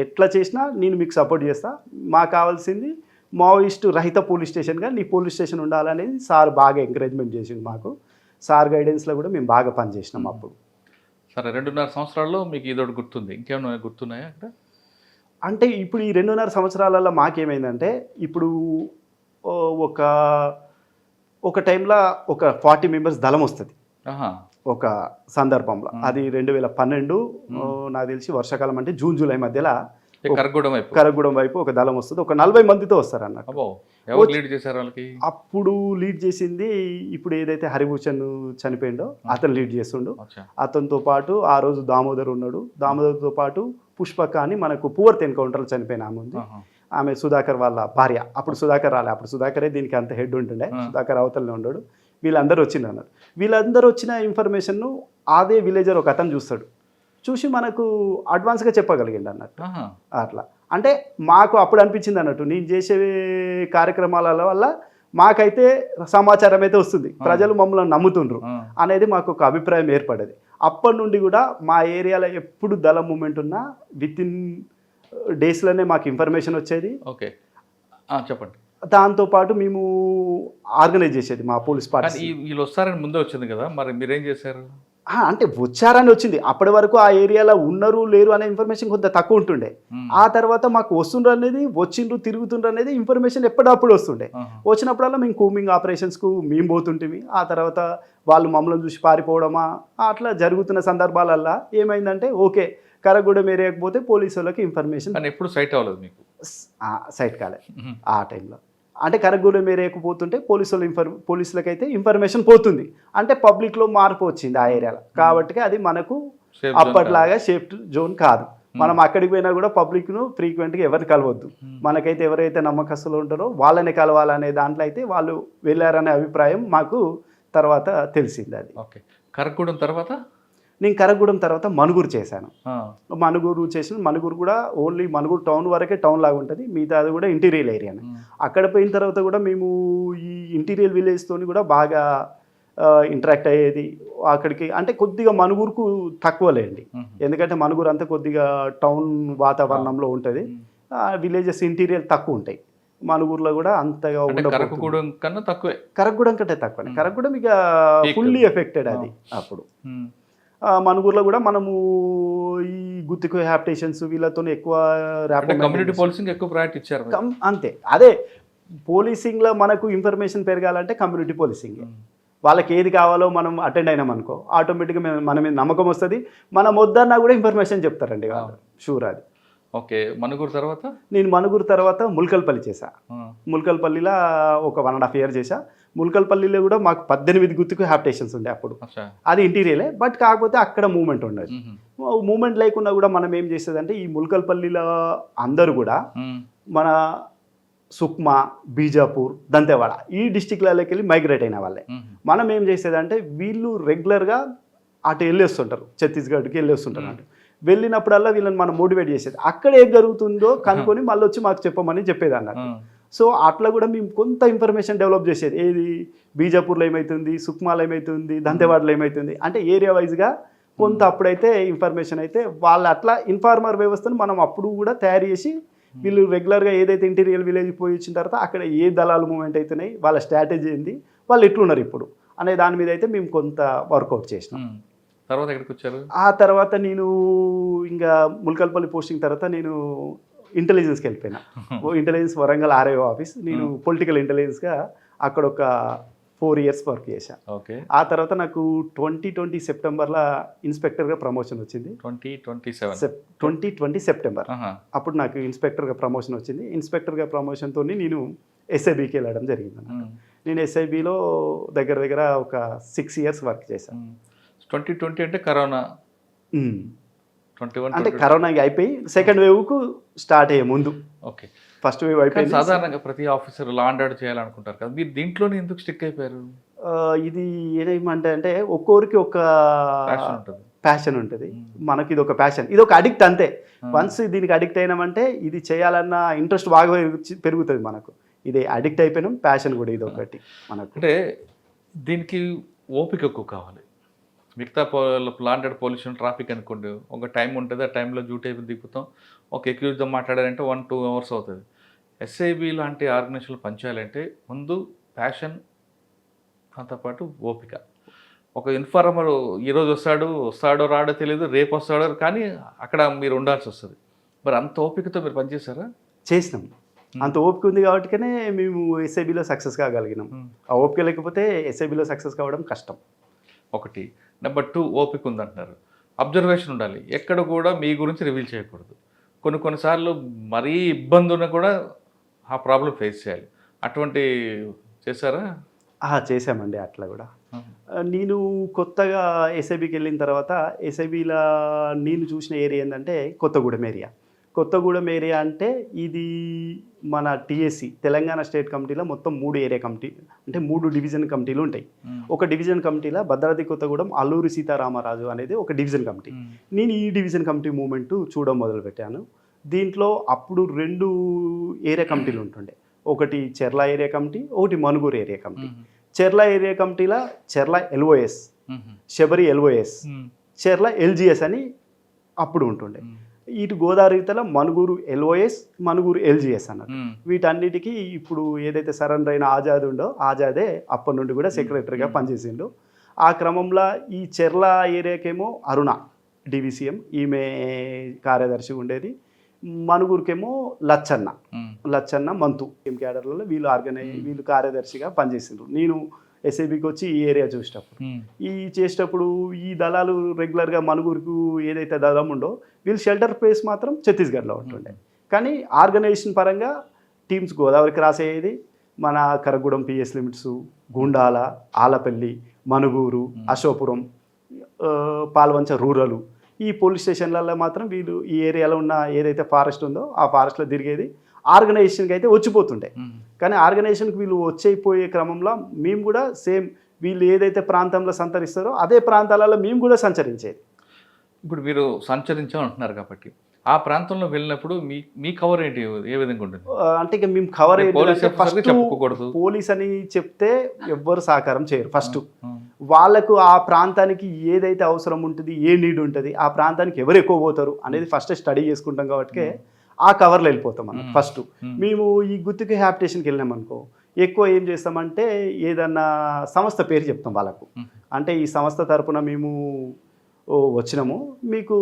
ఎట్లా చేసినా నేను మీకు సపోర్ట్ చేస్తా, మాకు కావాల్సింది మావోయిస్టు రహిత పోలీస్ స్టేషన్గా నీ పోలీస్ స్టేషన్ ఉండాలనేది సార్ బాగా ఎంకరేజ్మెంట్ చేసింది మాకు. సార్ గైడెన్స్లో కూడా మేము బాగా పనిచేసినాం అప్పుడు. సరే, 2.5 సంవత్సరాల్లో మీకు ఇదొకటి గుర్తుంది, ఇంకేమైనా గుర్తున్నాయా అక్కడ? అంటే ఇప్పుడు ఈ 2.5 సంవత్సరాలలో మాకేమైందంటే ఇప్పుడు ఒక టైంలో ఒక 40 మెంబర్స్ దళం వస్తుంది ఒక సందర్భంలో. అది 2012 నాకు తెలిసి వర్షాకాలం అంటే జూన్ జూలై మధ్యలో కరగూడెం వైపు ఒక దళం వస్తుంది, ఒక 40 మందితో వస్తారు అన్నట్టు. అప్పుడు లీడ్ చేసింది ఇప్పుడు ఏదైతే హరిభూషణ్ చనిపోయిండో అతను లీడ్ చేస్తుండు. అతనితో పాటు ఆ రోజు దామోదర్ ఉన్నాడు, దామోదర్తో పాటు పుష్పక అని మనకు పువర్త్ ఎన్కౌంటర్లో చనిపోయిన ఆమె ఉంది, ఆమె సుధాకర్ వాళ్ళ భార్య. అప్పుడు సుధాకర్ రాలే, అప్పుడు సుధాకరే దీనికి అంత హెడ్ ఉంటుండే, సుధాకర్ అవతలనే ఉన్నాడు. వీళ్ళందరూ వచ్చింది అన్నారు. వీళ్ళందరూ వచ్చిన ఇన్ఫర్మేషన్ను అదే విలేజర్ ఒక అతను చూసి మనకు అడ్వాన్స్గా చెప్పగలిగిండు అన్నట్టు. అట్లా అంటే మాకు అప్పుడు అనిపించింది అన్నట్టు, నేను చేసే కార్యక్రమాల వల్ల మాకైతే సమాచారం అయితే వస్తుంది, ప్రజలు మమ్మల్ని నమ్ముతుండ్రు అనేది మాకు ఒక అభిప్రాయం ఏర్పడేది. అప్పటి నుండి కూడా మా ఏరియాలో ఎప్పుడు దళ మూమెంట్ ఉన్నా వితిన్ డేస్లోనే మాకు ఇన్ఫర్మేషన్ వచ్చేది. ఓకే, చెప్పండి. దాంతోపాటు మేము ఆర్గనైజ్ చేసేది మా పోలీస్ పార్టీ. వీళ్ళు వస్తారని ముందే వచ్చింది కదా, మరి మీరేం చేశారు? అంటే వచ్చారని వచ్చింది, అప్పటి వరకు ఆ ఏరియాలో ఉన్నారు లేరు అనే ఇన్ఫర్మేషన్ కొంత తక్కువ ఉంటుండే. ఆ తర్వాత మాకు వస్తుండ్రు అనేది, వచ్చిండ్రు తిరుగుతుండ్రు అనేది ఇన్ఫర్మేషన్ ఎప్పటికప్పుడు వస్తుండే. వచ్చినప్పుడల్లా మేము కూమింగ్ ఆపరేషన్స్కు మేము పోతుంటిమి. ఆ తర్వాత వాళ్ళు మమ్మల్ని చూసి పారిపోవడమా అట్లా జరుగుతున్న సందర్భాలల్లో ఏమైందంటే ఓకే కరగూడెం ఏరియాకి పోతే పోలీసు వాళ్ళకి ఇన్ఫర్మేషన్ ఎప్పుడు సైట్ అవ్వలేదు మీకు? సైట్ కాలేదు ఆ టైంలో. అంటే కరగూడెం ఏరియాకు పోతుంటే పోలీసులకైతే ఇన్ఫర్మేషన్ పోతుంది, అంటే పబ్లిక్లో మార్పు వచ్చింది ఆ ఏరియాలో. కాబట్టి అది మనకు అప్పట్లాగా సేఫ్ జోన్ కాదు. మనం అక్కడికి పోయినా కూడా పబ్లిక్ను ఫ్రీక్వెంట్గా ఎవరిని కలవద్దు, మనకైతే ఎవరైతే నమ్మకస్తులు ఉంటారో వాళ్ళని కలవాలనే దాంట్లో అయితే వాళ్ళు వెళ్ళారనే అభిప్రాయం మాకు తర్వాత తెలిసింది. అది ఓకే. కరగూడెం తర్వాత నేను కరగూడెం తర్వాత మనుగురు చేశాను. మనుగురు కూడా ఓన్లీ మనుగురు టౌన్ వరకే టౌన్ లాగా ఉంటుంది, మిగతా అది కూడా ఇంటీరియల్ ఏరియానే. అక్కడ పోయిన తర్వాత కూడా మేము ఈ ఇంటీరియల్ విలేజ్తో కూడా బాగా ఇంటరాక్ట్ అయ్యేది. అక్కడికి అంటే కొద్దిగా మనుగురుకు తక్కువలేండి, ఎందుకంటే మనుగురు అంతా కొద్దిగా టౌన్ వాతావరణంలో ఉంటుంది, విలేజెస్ ఇంటీరియల్ తక్కువ ఉంటాయి. మనుగురులో కూడా అంతగా కరగూడెం కన్నా తక్కువే, కరగూడెం కంటే తక్కువ. కరగూడెం ఇక ఫుల్లీ ఎఫెక్టెడ్ అది. అప్పుడు మనుగురులో కూడా మనము ఈ గుత్తికు హ్యాబిటేషన్స్ వీళ్ళతో ఎక్కువ కమ్యూనిటీ పోలీసింగ్ ఎక్కువ ప్రయారిటీ ఇచ్చారు అంతే. అదే పోలీసింగ్లో మనకు ఇన్ఫర్మేషన్ పెరగాలంటే కమ్యూనిటీ పోలీసింగ్, వాళ్ళకి ఏది కావాలో మనం అటెండ్ అయినాం అనుకో ఆటోమేటిక్గా మన మీద నమ్మకం వస్తుంది, మనం వద్దన్నా కూడా ఇన్ఫర్మేషన్ చెప్తారండి వాళ్ళు, షూర్. అది ఓకే. మనుగురు తర్వాత నేను మనుగురు తర్వాత ముల్కల్పల్లి చేశా. ముల్కల్పల్లిలో ఒక 1.5 years చేశా. ముల్కల్పల్లిలో కూడా మాకు 18 గుత్తికు హ్యాబిటేషన్స్ ఉండే అప్పుడు. అది ఇంటీరియలే, బట్ కాకపోతే అక్కడ మూమెంట్ ఉండదు. మూమెంట్ లేకున్నా కూడా మనం ఏం చేసేదంటే ఈ ముల్కల్పల్లిలో అందరూ కూడా మన సుక్మా, బీజాపూర్, దంతెవాడ ఈ డిస్టిక్లలోకి వెళ్ళి మైగ్రేట్ అయిన వాళ్ళే. మనం ఏం చేసేదంటే వీళ్ళు రెగ్యులర్గా అటు వెళ్ళేస్తుంటారు, ఛత్తీస్గఢ్కి వెళ్ళేస్తుంటారు. అంటే వెళ్ళినప్పుడల్లా వీళ్ళని మనం మోటివేట్ చేసేది, అక్కడ ఏం జరుగుతుందో కనుక్కొని మళ్ళీ వచ్చి మాకు చెప్పమని చెప్పేది అన్నట్టు. సో అట్లా కూడా మేము కొంత ఇన్ఫర్మేషన్ డెవలప్ చేసేది. ఏది బీజాపూర్లో ఏమవుతుంది, సుక్మాలో ఏమవుతుంది, దంతెవాడలో ఏమవుతుంది అంటే ఏరియా వైజ్గా కొంత అప్పుడైతే ఇన్ఫర్మేషన్ అయితే వాళ్ళు అట్లా ఇన్ఫార్మర్ వ్యవస్థను మనం అప్పుడు కూడా తయారు చేసి వీళ్ళు రెగ్యులర్గా ఏదైతే ఇంటీరియర్ విలేజ్ పోయి వచ్చిన తర్వాత అక్కడ ఏ దళాలు మూవ్మెంట్ అవుతున్నాయి, వాళ్ళ స్ట్రాటజీ ఏంది, వాళ్ళు ఎట్లున్నారు ఇప్పుడు అనే దాని మీద అయితే మేము కొంత వర్కౌట్ చేసినాం. తర్వాత ఎక్కడికి వచ్చారు? ఆ తర్వాత నేను ఇంకా ముల్కల్పల్లి పోస్టింగ్ తర్వాత నేను ఇంటెలిజెన్స్కి వెళ్ళిపోయినా. Intelligence Warangal RIO office. నేను పొలిటికల్ ఇంటెలిజెన్స్గా అక్కడ ఒక 4 years వర్క్ చేశాను. ఓకే. ఆ తర్వాత నాకు 2020 సెప్టెంబర్లో ఇన్స్పెక్టర్గా ప్రమోషన్ వచ్చింది. 2020 సెప్టెంబర్ అప్పుడు నాకు ఇన్స్పెక్టర్గా ప్రమోషన్ వచ్చింది. ఇన్స్పెక్టర్గా ప్రమోషన్తో నేను ఎస్ఐబికి వెళ్ళడం జరిగింది. నేను ఎస్ఐబిలో దగ్గర దగ్గర ఒక 6 years వర్క్ చేశాను. 2020 అంటే కరోనా. 21 అంటే కరోనా అయిపోయి సెకండ్ వేవ్కు స్టార్ట్ అయ్యే ముందు. ఓకే. ఫస్ట్ వేవ్ అయిపోయింది. సాధారణంగా ప్రతి ఆఫీసర్ లా అండ్ ఆర్డర్ చేయాలనుకుంటారు కదా, మీరు దీంట్లోనే ఎందుకు స్టిక్ అయిపోయారు? ఇది ఏమంటే అంటే ఒక్కొరికి ఒక ప్యాషన్ ఉంటుంది. మనకి ఇది ఒక ప్యాషన్, ఇది ఒక అడిక్ట్ అంతే. వన్స్ దీనికి అడిక్ట్ అయినామంటే ఇది చేయాలన్న ఇంట్రెస్ట్ బాగా పెరుగుతుంది మనకు. ఇది అడిక్ట్ అయిపోయినాం, ప్యాషన్ కూడా ఇది ఒకటి మనకు. అంటే దీనికి ఓపిక ఎక్కువ కావాలి. మిగతా లాండెడ్ పొల్యూషన్ ట్రాఫిక్ అనుకోండి, ఒక టైం ఉంటుంది, ఆ టైంలో డ్యూటీ అయిపోయి దిగుతాం, ఒక ఎక్యూజ్తో మాట్లాడాలంటే 1-2 hours అవుతుంది. ఎస్ఐబి లాంటి ఆర్గనైజేషన్లు పనిచేయాలంటే ముందు ప్యాషన్, దాంతోపాటు ఓపిక. ఒక ఇన్ఫార్మర్ ఈరోజు వస్తాడో రాడో తెలియదు, రేపు వస్తాడో, కానీ అక్కడ మీరు ఉండాల్సి వస్తుంది. మరి అంత ఓపికతో మీరు పనిచేశారా? చేసినాం. అంత ఓపిక ఉంది కాబట్టినే మేము ఎస్ఐబిలో సక్సెస్ కాగలిగినాం. ఆ ఓపిక లేకపోతే ఎస్ఐబిలో సక్సెస్ కావడం కష్టం. ఒకటి. నెంబర్ 2, ఓపిక ఉందంటున్నారు. అబ్జర్వేషన్ ఉండాలి. ఎక్కడ కూడా మీ గురించి రివీల్ చేయకూడదు. కొన్నిసార్లు మరీ ఇబ్బంది ఉన్నా కూడా ఆ ప్రాబ్లం ఫేస్ చేయాలి. అటువంటి చేశారా? చేశామండి అట్లా కూడా. నేను కొత్తగా ఎస్ఐబికి వెళ్ళిన తర్వాత ఎస్ఐబిలో నేను చూసిన ఏరియా ఏంటంటే కొత్తగూడెం ఏరియా. కొత్తగూడెం ఏరియా అంటే ఇది మన టీఎస్సి తెలంగాణ స్టేట్ కమిటీలో మొత్తం 3 ఏరియా కమిటీ అంటే 3 డివిజన్ కమిటీలు ఉంటాయి. ఒక డివిజన్ కమిటీలో భద్రాద్రి కొత్తగూడెం అల్లూరి సీతారామరాజు అనేది ఒక డివిజన్ కమిటీ. నేను ఈ డివిజన్ కమిటీ మూమెంట్ చూడడం మొదలుపెట్టాను. దీంట్లో అప్పుడు 2 ఏరియా కమిటీలు ఉంటుండే. ఒకటి చెర్ల ఏరియా కమిటీ, ఒకటి మనుగూరు ఏరియా కమిటీ. చెర్ల ఏరియా కమిటీలో చెర్ల ఎల్ఓఎస్, శబరి ఎల్ఓఎస్, చెర్ల ఎల్జిఎస్ అని అప్పుడు ఉంటుండే. ఇటు గోదావరి ఇతల మనుగూరు ఎల్ఓఎస్, మనుగూరు ఎల్జిఎస్ అన్నారు. వీటన్నిటికీ ఇప్పుడు ఏదైతే సరెండర్ అయిన ఆజాద్ ఉండో ఆజాదే అప్పటి నుండి కూడా సెక్రటరీగా పనిచేసిండు. ఆ క్రమంలో ఈ చెర్ల ఏరియాకేమో అరుణ డివిసిఎం, ఈమె కార్యదర్శి ఉండేది. మనుగూరుకేమో లచ్చన్న మంతు టీమ్ క్యాడర్లలో వీళ్ళు కార్యదర్శిగా పనిచేసిండ్రు. నేను ఎస్ఐబికి వచ్చి ఈ ఏరియా చూసేటప్పుడు చేసేటప్పుడు ఈ దళాలు రెగ్యులర్గా మనుగూరుకు ఏదైతే దళం ఉందో వీళ్ళు షెల్టర్ ప్లేస్ మాత్రం ఛత్తీస్గఢ్లో ఉంటుండే. కానీ ఆర్గనైజేషన్ పరంగా టీమ్స్ గోదావరి క్రాస్ అయ్యేది. మన Karagudem PS limits, Gundala, Alapalli, Manuguru, Ashopuram, Palvancha rural ఈ పోలీస్ స్టేషన్లలో మాత్రం వీళ్ళు ఈ ఏరియాలో ఉన్న ఏదైతే ఫారెస్ట్ ఉందో ఆ ఫారెస్ట్లో తిరిగేది. ఆర్గనైజేషన్కి అయితే వచ్చిపోతుండే. కానీ ఆర్గనైజేషన్కి వీళ్ళు వచ్చేపోయే క్రమంలో మేము కూడా సేమ్ వీళ్ళు ఏదైతే ప్రాంతంలో సంచరిస్తారో అదే ప్రాంతాలలో మేము కూడా సంచరించేది. ఇప్పుడు మీరు సంచరించామంటున్నారు కాబట్టి ఆ ప్రాంతంలో వెళ్ళినప్పుడు మీ కవర్ ఏంటి, ఏ విధంగా ఉంటుంది? అంటే ఇక మేము కవర్ చెప్పకూడదు. పోలీస్ అని చెప్తే ఎవ్వరు సహకారం చేయరు. ఫస్ట్ వాళ్ళకు ఆ ప్రాంతానికి ఏదైతే అవసరం ఉంటుంది, ఏ నీడ్ ఉంటుంది, ఆ ప్రాంతానికి ఎవరు ఎక్కువ పోతారు అనేది ఫస్ట్ స్టడీ చేసుకుంటాం కాబట్టి ఆ కవర్లో వెళ్ళిపోతాం అన్నమాట. ఫస్ట్ మేము ఈ గుత్తికి హ్యాబిటేషన్కి వెళ్ళినాం అనుకో, ఎక్కువ ఏం చేస్తామంటే ఏదన్నా సంస్థ పేరు చెప్తాం వాళ్ళకు. అంటే ఈ సంస్థ తరపున మేము వచ్చినాము, మీకు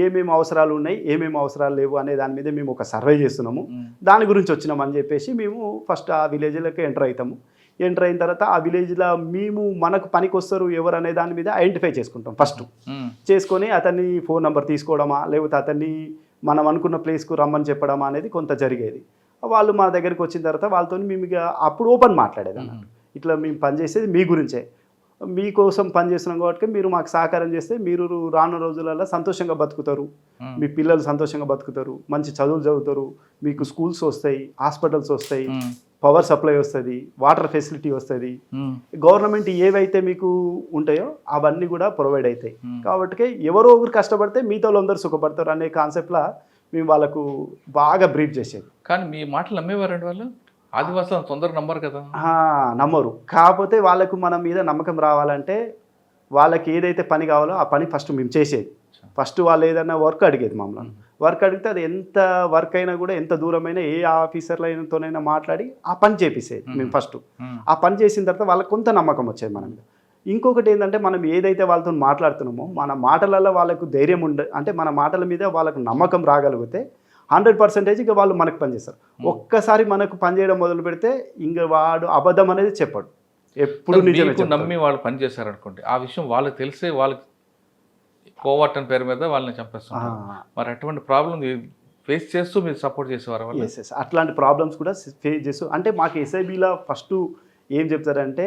ఏమేమి అవసరాలు ఉన్నాయి, ఏమేమి అవసరాలు లేవు అనే దాని మీద మేము ఒక సర్వే చేస్తున్నాము, దాని గురించి వచ్చినాము అని చెప్పేసి మేము ఫస్ట్ ఆ విలేజ్లోకి ఎంటర్ అవుతాము. ఎంటర్ అయిన తర్వాత ఆ విలేజ్లో మేము మనకు పనికి వస్తారు ఎవరు అనే దాని మీద ఐడెంటిఫై చేసుకుంటాం. ఫస్ట్ చేసుకొని అతన్ని ఫోన్ నెంబర్ తీసుకోవడమా లేకపోతే అతన్ని మనం అనుకున్న ప్లేస్కు రమ్మని చెప్పడమా అనేది కొంత జరిగేది. వాళ్ళు మా దగ్గరికి వచ్చిన తర్వాత వాళ్ళతో మేము ఇక అప్పుడు ఓపెన్ మాట్లాడేది అన్నట్టు. ఇట్లా మేము పనిచేసేది మీ గురించే, మీకోసం పనిచేస్తున్నాం కాబట్టి మీరు మాకు సహకారం చేస్తే మీరు రానున్న రోజులలో సంతోషంగా బతుకుతారు, మీ పిల్లలు సంతోషంగా బతుకుతారు, మంచి చదువులు చదువుతారు, మీకు స్కూల్స్ వస్తాయి, హాస్పిటల్స్ వస్తాయి, పవర్ సప్లై వస్తుంది, వాటర్ ఫెసిలిటీ వస్తుంది, గవర్నమెంట్ ఏవైతే మీకు ఉంటాయో అవన్నీ కూడా ప్రొవైడ్ అవుతాయి. కాబట్టి ఎవరో ఒకరు కష్టపడితే మిగతా వాళ్ళందరూ సుఖపడతారు అనే కాన్సెప్ట్లో మేము వాళ్ళకు బాగా బ్రీఫ్ చేసేది. కానీ మీ మాటలు నమ్మేవారండి వాళ్ళు? ఆదివాసులు తొందరగా నమ్మరు కదా. నమ్మరు. కాకపోతే వాళ్ళకు మన మీద నమ్మకం రావాలంటే వాళ్ళకి ఏదైతే పని కావాలో ఆ పని ఫస్ట్ మేము చేసేది. ఫస్ట్ వాళ్ళు ఏదైనా వర్క్ అడిగేది మమ్మల్ని. వర్క్ అడిగితే అది ఎంత వర్క్ అయినా కూడా ఎంత దూరమైనా ఏ ఆఫీసర్లతోనైనా మాట్లాడి ఆ పని చేపిసేది మేము ఫస్ట్. ఆ పని చేసిన తర్వాత వాళ్ళకి కొంత నమ్మకం వచ్చేది మన మీద. ఇంకొకటి ఏంటంటే మనం ఏదైతే వాళ్ళతో మాట్లాడుతున్నామో మన మాటలలో వాళ్ళకు ధైర్యం అంటే మన మాటల మీద వాళ్ళకు నమ్మకం రాగలిగితే 100% ఇక వాళ్ళు మనకు పనిచేస్తారు. ఒక్కసారి మనకు పనిచేయడం మొదలు పెడితే ఇంక వాడు అబద్ధం అనేది చెప్పడు, ఎప్పుడు నిజమే చెప్తాడు. నమ్మి వాళ్ళు పని చేశారు అనుకోండి, ఆ విషయం వాళ్ళకి తెలిసే వాళ్ళకి కోవర్ట్ అని పేరు మీద వాళ్ళని చంపేస్తారు. మరి అటువంటి ప్రాబ్లం ఫేస్ చేస్తూ మీరు సపోర్ట్ చేసేవారు? ఎస్, అట్లాంటి ప్రాబ్లమ్స్ కూడా ఫేస్ చేస్తూ అంటే మాకు ఎస్ఐబిలో ఫస్ట్ ఏం చెప్తారంటే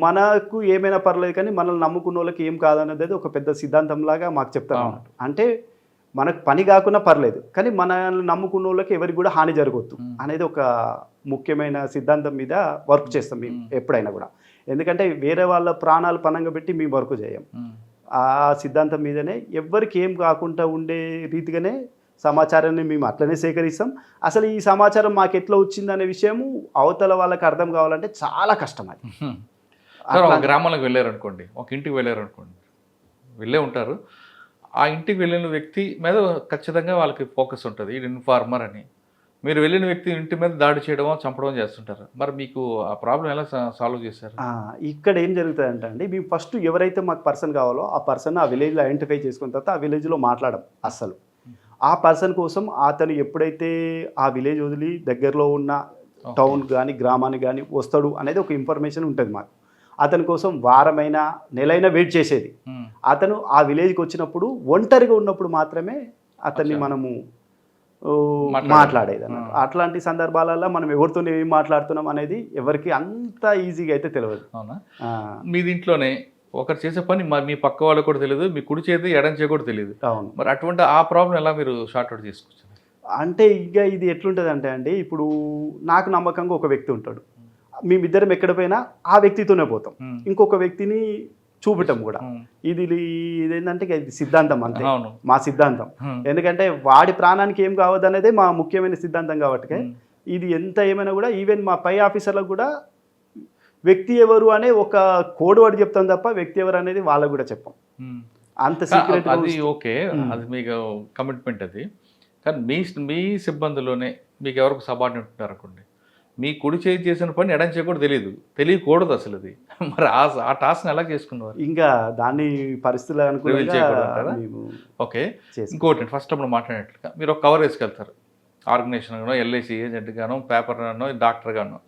మనకు ఏమైనా పర్లేదు కానీ మనల్ని నమ్ముకున్న వాళ్ళకి ఏం కాదనేది ఒక పెద్ద సిద్ధాంతంలాగా మాకు చెప్తారు అన్నట్టు. అంటే మనకు పని కాకుండా పర్లేదు కానీ మనల్ని నమ్ముకున్న వాళ్ళకి ఎవరికి కూడా హాని జరగవద్దు అనేది ఒక ముఖ్యమైన సిద్ధాంతం మీద వర్క్ చేస్తాం మేము ఎప్పుడైనా కూడా. ఎందుకంటే వేరే వాళ్ళ ప్రాణాలు పణంగా పెట్టి మేము వర్క్ చేయం. ఆ సిద్ధాంతం మీదనే ఎవరికి ఏం కాకుండా ఉండే రీతిగానే సమాచారాన్ని మేము అట్లనే సేకరిస్తాం. అసలు ఈ సమాచారం మాకు ఎట్లా వచ్చిందనే విషయము అవతల వాళ్ళకి అర్థం కావాలంటే చాలా కష్టం. అది ఒక గ్రామాలకు వెళ్ళారనుకోండి, ఒక ఇంటికి వెళ్ళారనుకోండి, వెళ్ళే ఉంటారు. ఆ ఇంటికి వెళ్ళిన వ్యక్తి మీద ఖచ్చితంగా వాళ్ళకి ఫోకస్ ఉంటుంది, ఇది ఇన్ఫార్మర్ అని. మీరు వెళ్ళిన వ్యక్తి ఇంటి మీద దాడి చేయడమో చంపడం చేస్తుంటారు. మరి మీకు ఆ ప్రాబ్లం ఎలా సాల్వ్ చేశారు? ఇక్కడ ఏం జరుగుతుందంటే అండి, మేము ఫస్ట్ ఎవరైతే మాకు పర్సన్ కావాలో ఆ పర్సన్ ఆ విలేజ్లో ఐడెంటిఫై చేసుకున్న తర్వాత ఆ విలేజ్లో మాట్లాడడం అస్సలు. ఆ పర్సన్ కోసం అతను ఎప్పుడైతే ఆ విలేజ్ వదిలి దగ్గరలో ఉన్న టౌన్ కానీ గ్రామానికి కానీ వస్తాడు అనేది ఒక ఇన్ఫర్మేషన్ ఉంటుంది మాకు. అతని కోసం వారమైనా నెలైనా వెయిట్ చేసేది. అతను ఆ విలేజ్కి వచ్చినప్పుడు ఒంటరిగా ఉన్నప్పుడు మాత్రమే అతన్ని మనము మాట్లాడేది అన్నట్టు. అట్లాంటి సందర్భాలలో మనం ఎవరితో ఏం మాట్లాడుతున్నాం అనేది ఎవరికి అంత ఈజీగా అయితే తెలియదు. అవునా? మీ దీంట్లోనే ఒకరు చేసే పని మీ పక్క వాళ్ళకి కూడా తెలియదు, మీ కుడి చేతి ఎడం చేతి కూడా తెలియదు. అవును. మరి అటువంటి ఆ ప్రాబ్లం ఎలా మీరు షార్ట్ అవుట్ చేసుకొచ్చారు? అంటే ఇక ఇది ఎట్లుంటుంది అంటే అండి, ఇప్పుడు నాకు నమ్మకంగా ఒక వ్యక్తి ఉంటాడు, మేమిద్దరం ఎక్కడ పోయినా ఆ వ్యక్తితోనే పోతాం, ఇంకొక వ్యక్తిని చూపటం కూడా. ఇదేంటంటే ఇది సిద్ధాంతం అంతే, మా సిద్ధాంతం. ఎందుకంటే వాడి ప్రాణానికి ఏం కావద్దు అనేది మా ముఖ్యమైన సిద్ధాంతం కాబట్టి ఇది ఎంత ఏమైనా కూడా ఈవెన్ మా పై ఆఫీసర్లకు కూడా వ్యక్తి ఎవరు అనే ఒక కోడ్ వర్డ్ చెప్తాం తప్ప వ్యక్తి ఎవరు అనేది వాళ్ళకు కూడా చెప్పాం. అంత సీక్రెట్. అది ఓకే, అది మీకు కమిట్మెంట్. అది కానీ మీ సిబ్బందిలోనే మీకు ఎవరికి సబార్డినేట్ ఉంటారు అనుకోండి, మీ కుడి చేయి చేసిన పని ఎడం చేయ కూడా తెలియకూడదు అసలు. అది మరి ఆ టాస్క్ని ఎలా చేసుకున్నారు? ఇంకా దాన్ని పరిస్థితులు అనుకూలంగా. ఓకే, ఇంకోటి ఫస్ట్ అప్పుడు మాట్లాడినట్లుగా మీరు ఒక కవర్ వేసుకెళ్తారు, ఆర్గనైజేషన్ గానో ఎల్ఐసి ఏజెంట్ గానో పేపర్ గానో డాక్టర్ గానో.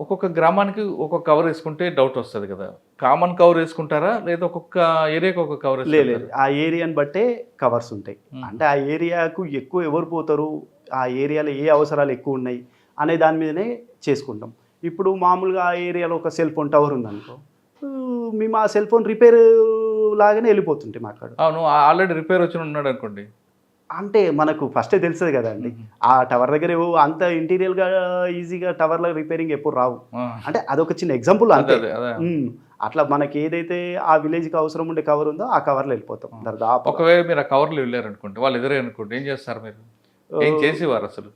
ఒక్కొక్క గ్రామానికి ఒక్కొక్క కవర్ వేసుకుంటే డౌట్ వస్తుంది కదా, కామన్ కవర్ వేసుకుంటారా లేదా ఒక్కొక్క ఏరియాకి ఒక్కొక్క కవర్? లేదు, ఆ ఏరియాని బట్టే కవర్స్ ఉంటాయి. అంటే ఆ ఏరియాకు ఎక్కువ ఎవరు పోతారు, ఆ ఏరియాలో ఏ అవసరాలు ఎక్కువ ఉన్నాయి అనే దాని మీదనే చేసుకుంటాం. ఇప్పుడు మామూలుగా ఆ ఏరియాలో ఒక సెల్ ఫోన్ టవర్ ఉందనుకో, మేము ఆ సెల్ ఫోన్ రిపేర్ లాగానే వెళ్ళిపోతుంటాం అక్కడ. అవును, ఆల్రెడీ రిపేర్ వచ్చి ఉన్నాడు అనుకోండి, అంటే మనకు ఫస్టే తెలుస్తుంది కదండి ఆ టవర్ దగ్గర అంత ఇంటీరియర్గా ఈజీగా టవర్ల రిపేరింగ్ ఎప్పుడు రావు. అంటే అదొక చిన్న ఎగ్జాంపుల్ అంతే. అట్లా మనకి ఏదైతే ఆ విలేజ్కి అవసరం ఉండే కవర్ ఉందో ఆ కవర్లో వెళ్ళిపోతాం. ఒకవేళ మీరు ఆ కవర్లో వెళ్ళారు అనుకోండి, వాళ్ళు ఎదురే అనుకోండి, ఏం చేస్తారు మీరు? ఏం చేసేవారు అసలు?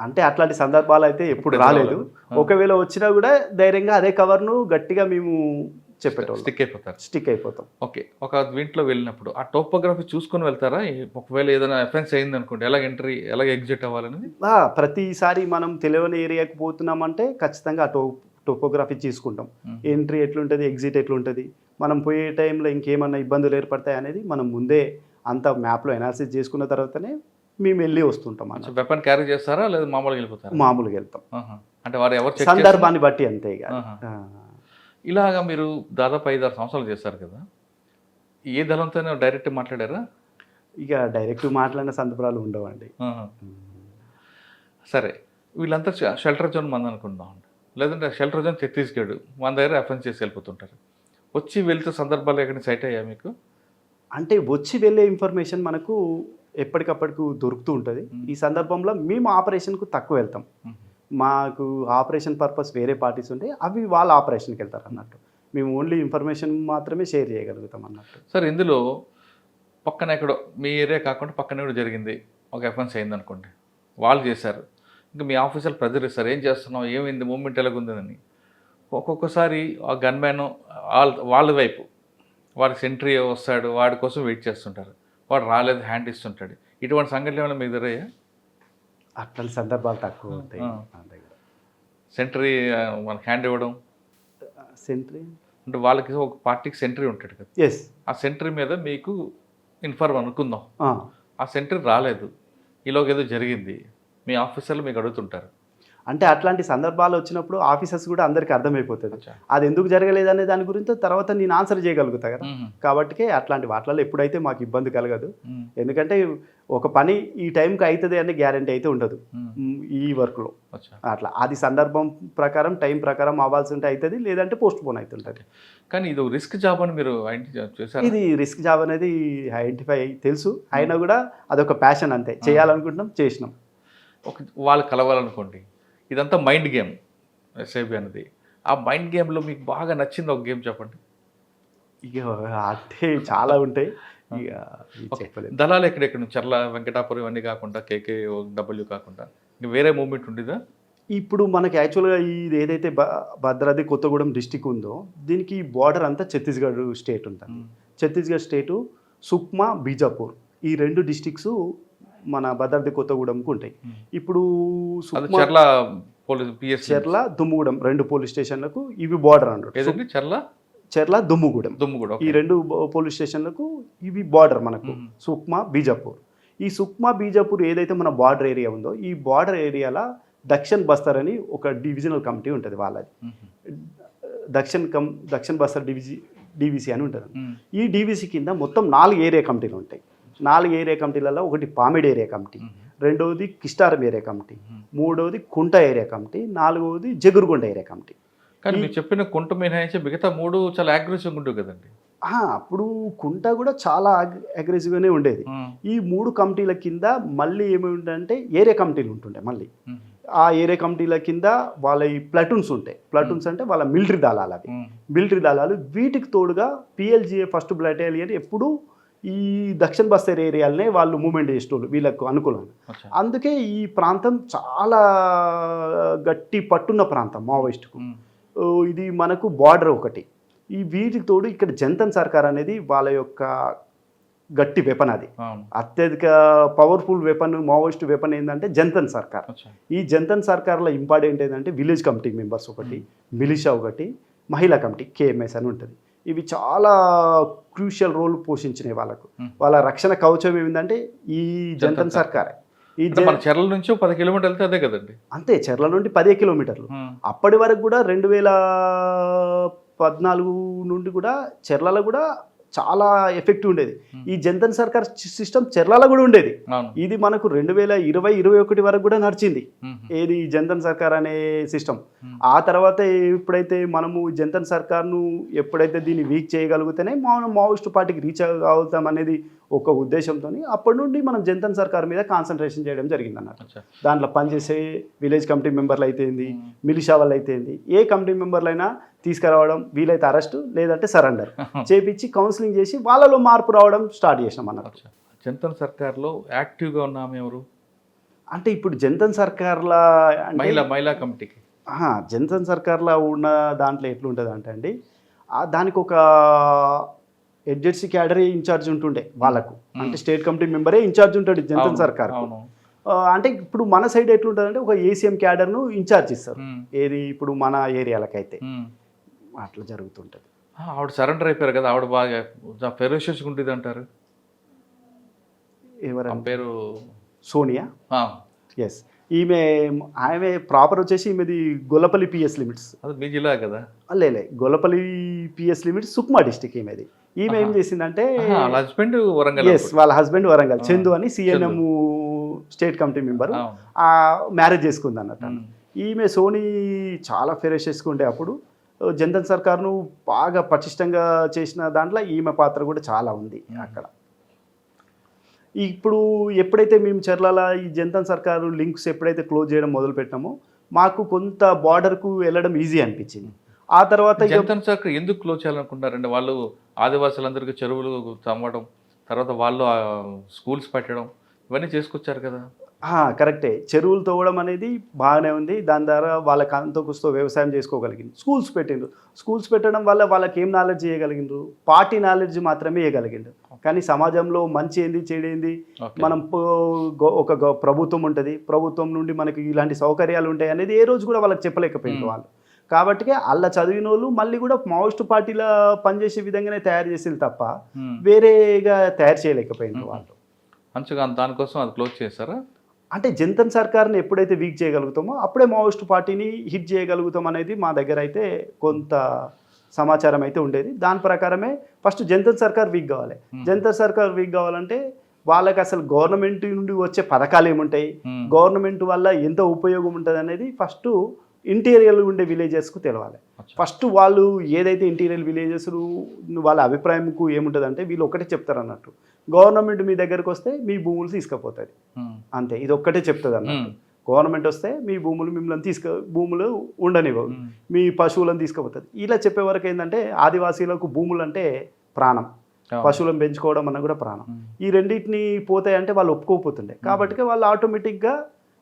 అంటే అట్లాంటి సందర్భాలు అయితే ఎప్పుడు రాలేదు. ఒకవేళ వచ్చినా కూడా ధైర్యంగా అదే కవర్ను గట్టిగా మేము చెప్పేటోళ్ళం. స్టిక్ అయిపోతాం. ఓకే, ఒక ఇంట్లో వెళ్ళినప్పుడు ఆ టోపోగ్రఫీ చూసుకొని వెళ్తారా? ఒకవేళ ఏదైనా ఎఫెన్స్ అయింది అనుకోండి, ఎలాగ ఎగ్జిట్ అవ్వాలనేది ప్రతిసారి మనం తెలియని ఏరియాకి పోతున్నామంటే ఖచ్చితంగా ఆ టోపోగ్రఫీ తీసుకుంటాం. ఎంట్రీ ఎట్లుంటుంది, ఎగ్జిట్ ఎట్లుంటుంది, మనం పోయే టైంలో ఇంకేమన్నా ఇబ్బందులు ఏర్పడతాయి అనేది మనం ముందే అంత మ్యాప్లో ఎనాలిసిస్ చేసుకున్న తర్వాతనే మేము వెళ్ళి వస్తుంటాం. వెపన్ క్యారీ చేస్తారా లేదా మామూలుగా వెళ్ళిపోతారా? మామూలుగా వెళ్తాం. అంటే వారు ఎవరు సందర్భాన్ని బట్టి అంతే. ఇలాగా మీరు దాదాపు 5-6 సంవత్సరాలు చేస్తారు కదా, ఏ దళంతో డైరెక్ట్ మాట్లాడారా? ఇక డైరెక్ట్ మాట్లాడిన సందర్భాలు ఉండవండి. సరే, వీళ్ళంతా షెల్టర్ జోన్ మంది అనుకుందాం, లేదంటే షెల్టర్ జోన్ ఛత్తీస్గఢ్, మన దగ్గర ఎఫెన్స్ చేసి వెళ్ళిపోతుంటారు. వచ్చి వెళ్తే సందర్భాలు ఎక్కడ సైట్ అయ్యా మీకు? అంటే వచ్చి వెళ్ళే ఇన్ఫర్మేషన్ మనకు ఎప్పటికప్పటికి దొరుకుతూ ఉంటుంది. ఈ సందర్భంలో మేము ఆపరేషన్కు తక్కువ వెళ్తాం. మాకు ఆపరేషన్ పర్పస్ వేరే పార్టీస్ ఉంటాయి, అవి వాళ్ళ ఆపరేషన్కి వెళ్తారు అన్నట్టు. మేము ఓన్లీ ఇన్ఫర్మేషన్ మాత్రమే షేర్ చేయగలుగుతాం అన్నట్టు. సార్, ఇందులో పక్కన ఎక్కడో మీ ఏరియా కాకుండా పక్కన కూడా జరిగింది, ఒక ఎఫెన్స్ అయింది అనుకోండి, వాళ్ళు చేశారు, ఇంకా మీ ఆఫీసర్లు ప్రెజర్ ఇస్తారు, ఏం చేస్తున్నావు, ఏమైంది, మూమెంట్ ఎలాగుందని. ఒక్కొక్కసారి ఆ గన్మ్యాన్ వాళ్ళ వైపు వాడికి సెంట్రీ వస్తాడు, వాడి కోసం వెయిట్ చేస్తుంటారు, వాడు రాలేదు హ్యాండ్ ఇస్తుంటాడు. ఇటువంటి సంఘటనలు ఏమైనా మీకు ఎదురయ్యా? అట్లాంటి సందర్భాలు తక్కువ ఉంటాయి ఆ. నా దగ్గర. సెంట్రీ వాళ్ళకి హ్యాండ్ ఇవ్వడం సెంట్రీ అంటే వాళ్ళకి ఒక పార్టీకి సెంట్రీ ఉంటాడు కదా, ఎస్. ఆ సెంట్రీ మీద మీకు ఇన్ఫార్మ్ అనుకుందాం, ఆ సెంట్రీ రాలేదు, ఈలోగా ఏదో జరిగింది, మీ ఆఫీసర్లు మీకు అడుగుతుంటారు. అంటే అట్లాంటి సందర్భాలు వచ్చినప్పుడు ఆఫీసర్స్ కూడా అందరికీ అర్థమైపోతుంది అచ్చా. అది ఎందుకు జరగలేదు అనే దాని గురించి తర్వాత నేను ఆన్సర్ చేయగలుగుతా కదా. మ్మ్. కాబట్టి అట్లాంటి వాటిలో ఎప్పుడైతే మాకు ఇబ్బంది కలగదు. మ్మ్. ఎందుకంటే ఒక పని ఈ టైంకి అవుతుంది అనే గ్యారంటీ అయితే ఉండదు మ్మ్. ఈ వర్క్లో. అచ్చా. అట్లా అది సందర్భం ప్రకారం టైం ప్రకారం అవ్వాల్సి ఉంటే అవుతుంది, లేదంటే పోస్ట్ పోన్ అవుతుంటుంది. కానీ ఇది రిస్క్ జాబ్ అని మీరు ఐడెంటిఫై చేశారు. ఇది రిస్క్ జాబ్ అనేది ఐడెంటిఫై తెలుసు, అయినా కూడా అదొక ప్యాషన్ అంతే, చేయాలనుకుంటున్నాం చేసినాం. ఒక వాళ్ళు కలవాలనుకోండి, ఇదంతా మైండ్ గేమ్ ఎస్ఐబి అనేది. ఆ మైండ్ గేమ్లో మీకు బాగా నచ్చింది ఒక గేమ్ చెప్పండి. ఇక అంటే చాలా ఉంటాయి, ఇక ఇది చెప్పలేదు. దళాలు ఎక్కడెక్కడ, చర్ల, వెంకటాపురం ఇవన్నీ కాకుండా, కేకే డబ్ల్యూ కాకుండా ఇంకా వేరే మూమెంట్ ఉండేదా? ఇప్పుడు మనకి యాక్చువల్గా ఇది ఏదైతే భద్రాద్రి కొత్తగూడెం డిస్టిక్ ఉందో దీనికి బార్డర్ అంతా ఛత్తీస్గఢ్ స్టేట్ ఉంటుంది. ఛత్తీస్గఢ్ స్టేటు సుక్మా, బీజాపూర్ ఈ రెండు డిస్టిక్స్ మన భద్రాద్రి కొత్తగూడెంకు ఉంటాయి. ఇప్పుడు సుక్మా, చర్ల పోలీస్ పిఎస్, చెర్ల, దుమ్ముగూడెం రెండు పోలీస్ స్టేషన్లకు ఇవి బార్డర్ అన్నట్టు. ఏదండి చెర్ల, దుమ్ముగూడెం దుమ్ముగూడెం ఈ రెండు పోలీస్ స్టేషన్లకు ఇవి బార్డర్ మనకు. సుక్మా, బీజాపూర్. ఈ సుక్మా, బీజాపూర్ ఏదైతే మన బార్డర్ ఏరియా ఉందో ఈ బార్డర్ ఏరియాలో దక్షిణ్ బస్తర్ అని ఒక డివిజనల్ కమిటీ ఉంటుంది వాళ్ళది. దక్షిణ్ బస్తర్ డివిసి అని ఉంటుంది. ఈ డివిసి కింద మొత్తం 4 ఏరియా కమిటీలు ఉంటాయి. 4 ఏరియా కమిటీలలో ఒకటి పామిడ్ ఏరియా కమిటీ, రెండవది కిస్టారం ఏరియా కమిటీ, మూడవది కుంట ఏరియా కమిటీ, నాలుగవది జగురుగొండ ఏరియా కమిటీ. కానీ మీరు చెప్పిన కుంట మినహాయించి మిగతా 3 చాలా అగ్రెసివ్గా ఉంటుంది కదండి. అప్పుడు కుంట కూడా చాలా అగ్రెసివ్గానే ఉండేది. ఈ 3 కమిటీల కింద మళ్ళీ ఏమి ఉంటుందంటే ఏరియా కమిటీలు ఉంటుండే. మళ్ళీ ఆ ఏరియా కమిటీల కింద వాళ్ళ ఈ ప్లటూన్స్ ఉంటాయి. ప్లటూన్స్ అంటే వాళ్ళ మిలిటరీ దళాలు, అవి మిలిటరీ దళాలు. వీటికి తోడుగా పిఎల్జిఏ ఫస్ట్ బటాలియన్ ఎప్పుడు ఈ దక్షిణ బస్తర్ ఏరియాలనే వాళ్ళు మూవ్మెంట్ చేసేటోళ్ళు వీళ్ళకు అనుకూలంగా. అందుకే ఈ ప్రాంతం చాలా గట్టి పట్టున్న ప్రాంతం మావోయిస్టుకు. ఇది మనకు బార్డర్ ఒకటి. ఈ వీటికి తోడు ఇక్కడ జంతన్ సర్కార్ అనేది వాళ్ళ యొక్క గట్టి వెపన్. అది అత్యధిక పవర్ఫుల్ వెపన్, మావోయిస్ట్ వెపన్ ఏంటంటే జంతన్ సర్కార్. ఈ జంతన్ సర్కార్లో ఇంపార్టెంట్ ఏంటంటే విలేజ్ కమిటీ మెంబర్స్ ఒకటి, మిలిషా ఒకటి, మహిళా కమిటీ కేఎంఎస్ అని ఉంటుంది. ఇవి చాలా క్రూషియల్ రోల్ పోషించినాయి వాళ్ళకు. వాళ్ళ రక్షణ కవచం ఏమిందంటే ఈ జంతన్ సర్కారే. ఈ చెర్ల నుంచి 10 కిలోమీటర్లు వెళ్తే అదే కదండి. అంతే, చెర్ల నుండి 10 కిలోమీటర్లు. అప్పటి వరకు కూడా 2014 నుండి కూడా చెర్లలో కూడా చాలా ఎఫెక్టివ్ ఉండేది. ఈ జంతన్ సర్కార్ సిస్టమ్ చెర్లలో కూడా ఉండేది. ఇది మనకు 2020-21 వరకు కూడా నడిచింది ఏది జంతన్ సర్కార్ అనే సిస్టమ్. ఆ తర్వాత ఎప్పుడైతే మనము జంతన్ సర్కార్ను ఎప్పుడైతే దీన్ని వీక్ చేయగలిగితేనే మనం మావోయిస్ట్ పార్టీకి రీచ్ అవుతాం అనేది ఒక ఉద్దేశంతో అప్పటి నుండి మనం జంతన్ సర్కార్ మీద కాన్సన్ట్రేషన్ చేయడం జరిగింది అన్నట్టు. దాంట్లో పనిచేసే విలేజ్ కమిటీ మెంబర్లు అయితేంది, మిలిషా వాళ్ళు అయితేంది, ఏ కమిటీ మెంబర్లైనా తీసుకురావడం, వీలైతే అరెస్టు లేదంటే సరెండర్ చేపించి కౌన్సిలింగ్ చేసి వాళ్ళలో మార్పు రావడం స్టార్ట్ చేసినాం అన్నట్టు. జంతన్ సర్కార్లో యాక్టివ్గా ఉన్నాము ఎవరు అంటే ఇప్పుడు జంతన్ సర్కార్ల మహిళా కమిటీకి జంతన్ సర్కార్లో ఉన్న దాంట్లో ఎట్లుంటుంది అంటే అండి, దానికి ఒక ఎడ్జెడ్సీ క్యాడరే ఇన్ఛార్జ్ ఉంటుండే వాళ్ళకు. అంటే స్టేట్ కమిటీ మెంబరే ఇన్ఛార్జ్ ఉంటాడు జంతన్ సర్కార్. అంటే ఇప్పుడు మన సైడ్ ఎట్లుంటుందంటే ఒక ఏసీఎం క్యాడర్ను ఇన్ఛార్జ్ ఇస్తారు. ఏది ఇప్పుడు మన ఏరియాలకైతే అట్లా జరుగుతుంటుంది. ఆవిడ సరెండర్ అయిపోయారు కదా, ఆవిడ బాగా ఫెరోషియస్ ఉంటుంది అంటారు. ఎవరు పేరు? సోనియా. ఎస్, ఆమె ప్రాపర్ వచ్చేసి ఈమెది గొల్లపల్లి పిఎస్ లిమిట్స్. అది మీ జిల్లా కదా? లే, Gollapalli PS limits Sukma district ఈమెది. ఈమె ఏం చేసిందంటే హస్బెండ్ వరంగల్. ఎస్, వాళ్ళ హస్బెండ్ వరంగల్ చందు అని CNM state committee member marriage చేసుకుంది అన్నట్టు. ఈమె సోని చాలా ఫెరోషియస్గా ఉండే. అప్పుడు జంతన్ సర్కార్ను బాగా పటిష్టంగా చేసిన దాంట్లో ఈమె పాత్ర కూడా చాలా ఉంది అక్కడ. ఇప్పుడు ఎప్పుడైతే మేము చెర్ల ఈ జంతన్ సర్కారు లింక్స్ ఎప్పుడైతే క్లోజ్ చేయడం మొదలు పెట్టామో మాకు కొంత బార్డర్కు వెళ్ళడం ఈజీ అనిపించింది. ఆ తర్వాత జంతన్ సర్కార్ ఎందుకు క్లోజ్ చేయాలనుకుంటారంటే వాళ్ళు ఆదివాసులందరికీ చెరువులు తమ్మడం, తర్వాత వాళ్ళు స్కూల్స్ పెట్టడం ఇవన్నీ చేసుకొచ్చారు కదా. కరెక్టే. చెరువులు తవ్వడం అనేది బాగానే ఉంది. దాని ద్వారా వాళ్ళకి అంతో కూస్తో వ్యవసాయం చేసుకోగలిగింది. స్కూల్స్ పెట్టిండ్రు. స్కూల్స్ పెట్టడం వల్ల వాళ్ళకి ఏం నాలెడ్జ్ ఇవ్వగలిగిండ్రు? పార్టీ నాలెడ్జ్ మాత్రమే ఇవ్వగలిగిండ్రు. కానీ సమాజంలో మంచి ఏంది, చెడు ఏంది, ఓకే. మనం ప్రభుత్వం ఉంటుంది. ప్రభుత్వం నుండి మనకి ఇలాంటి సౌకర్యాలు ఉంటాయి అనేది ఏ రోజు కూడా వాళ్ళకి చెప్పలేకపోయిండ్రు వాళ్ళు. కాబట్టి అలా చదివిన వాళ్ళు మళ్ళీ కూడా మావోయిస్ట్ పార్టీల పనిచేసే విధంగానే తయారు చేసేది తప్ప వేరేగా తయారు చేయలేకపోయిండ్రు వాళ్ళు. మంచిగా దానికోసం అది క్లోజ్ చేశారా? అంటే జనతా సర్కార్ని ఎప్పుడైతే వీక్ చేయగలుగుతామో అప్పుడే మావోయిస్ట్ పార్టీని హిట్ చేయగలుగుతాం అనేది మా దగ్గర అయితే కొంత సమాచారం అయితే ఉండేది. దాని ప్రకారమే ఫస్ట్ జనతా సర్కార్ వీక్ కావాలి. జనతా సర్కార్ వీక్ కావాలంటే వాళ్ళకి అసలు గవర్నమెంట్ నుండి వచ్చే పథకాలు ఏముంటాయి, గవర్నమెంట్ వల్ల ఎంత ఉపయోగం ఉంటుంది అనేది ఫస్ట్ ఇంటీరియర్ ఉండే విలేజెస్కు తెలవాలి. ఫస్ట్ వాళ్ళు ఏదైతే ఇంటీరియర్ విలేజెస్ వాళ్ళ అభిప్రాయంకు ఏముంటుంది అంటే వీళ్ళు ఒకటే చెప్తారు అన్నట్టు, గవర్నమెంట్ మీ దగ్గరకు వస్తే మీ భూములు తీసుకుపోతుంది అంతే. ఇది ఒక్కటే చెప్తుంది అన్నట్టు. గవర్నమెంట్ వస్తే మీ మిమ్మల్ని భూములు ఉండనివ్వవు, మీ పశువులను తీసుకుపోతుంది. ఇలా చెప్పే వరకు ఏంటంటే ఆదివాసీలకు భూములు అంటే ప్రాణం, పశువులను పెంచుకోవడం అన్న కూడా ప్రాణం. ఈ రెండింటిని పోతాయంటే వాళ్ళు ఒప్పుకోకపోతుండే. కాబట్టి వాళ్ళు ఆటోమేటిక్గా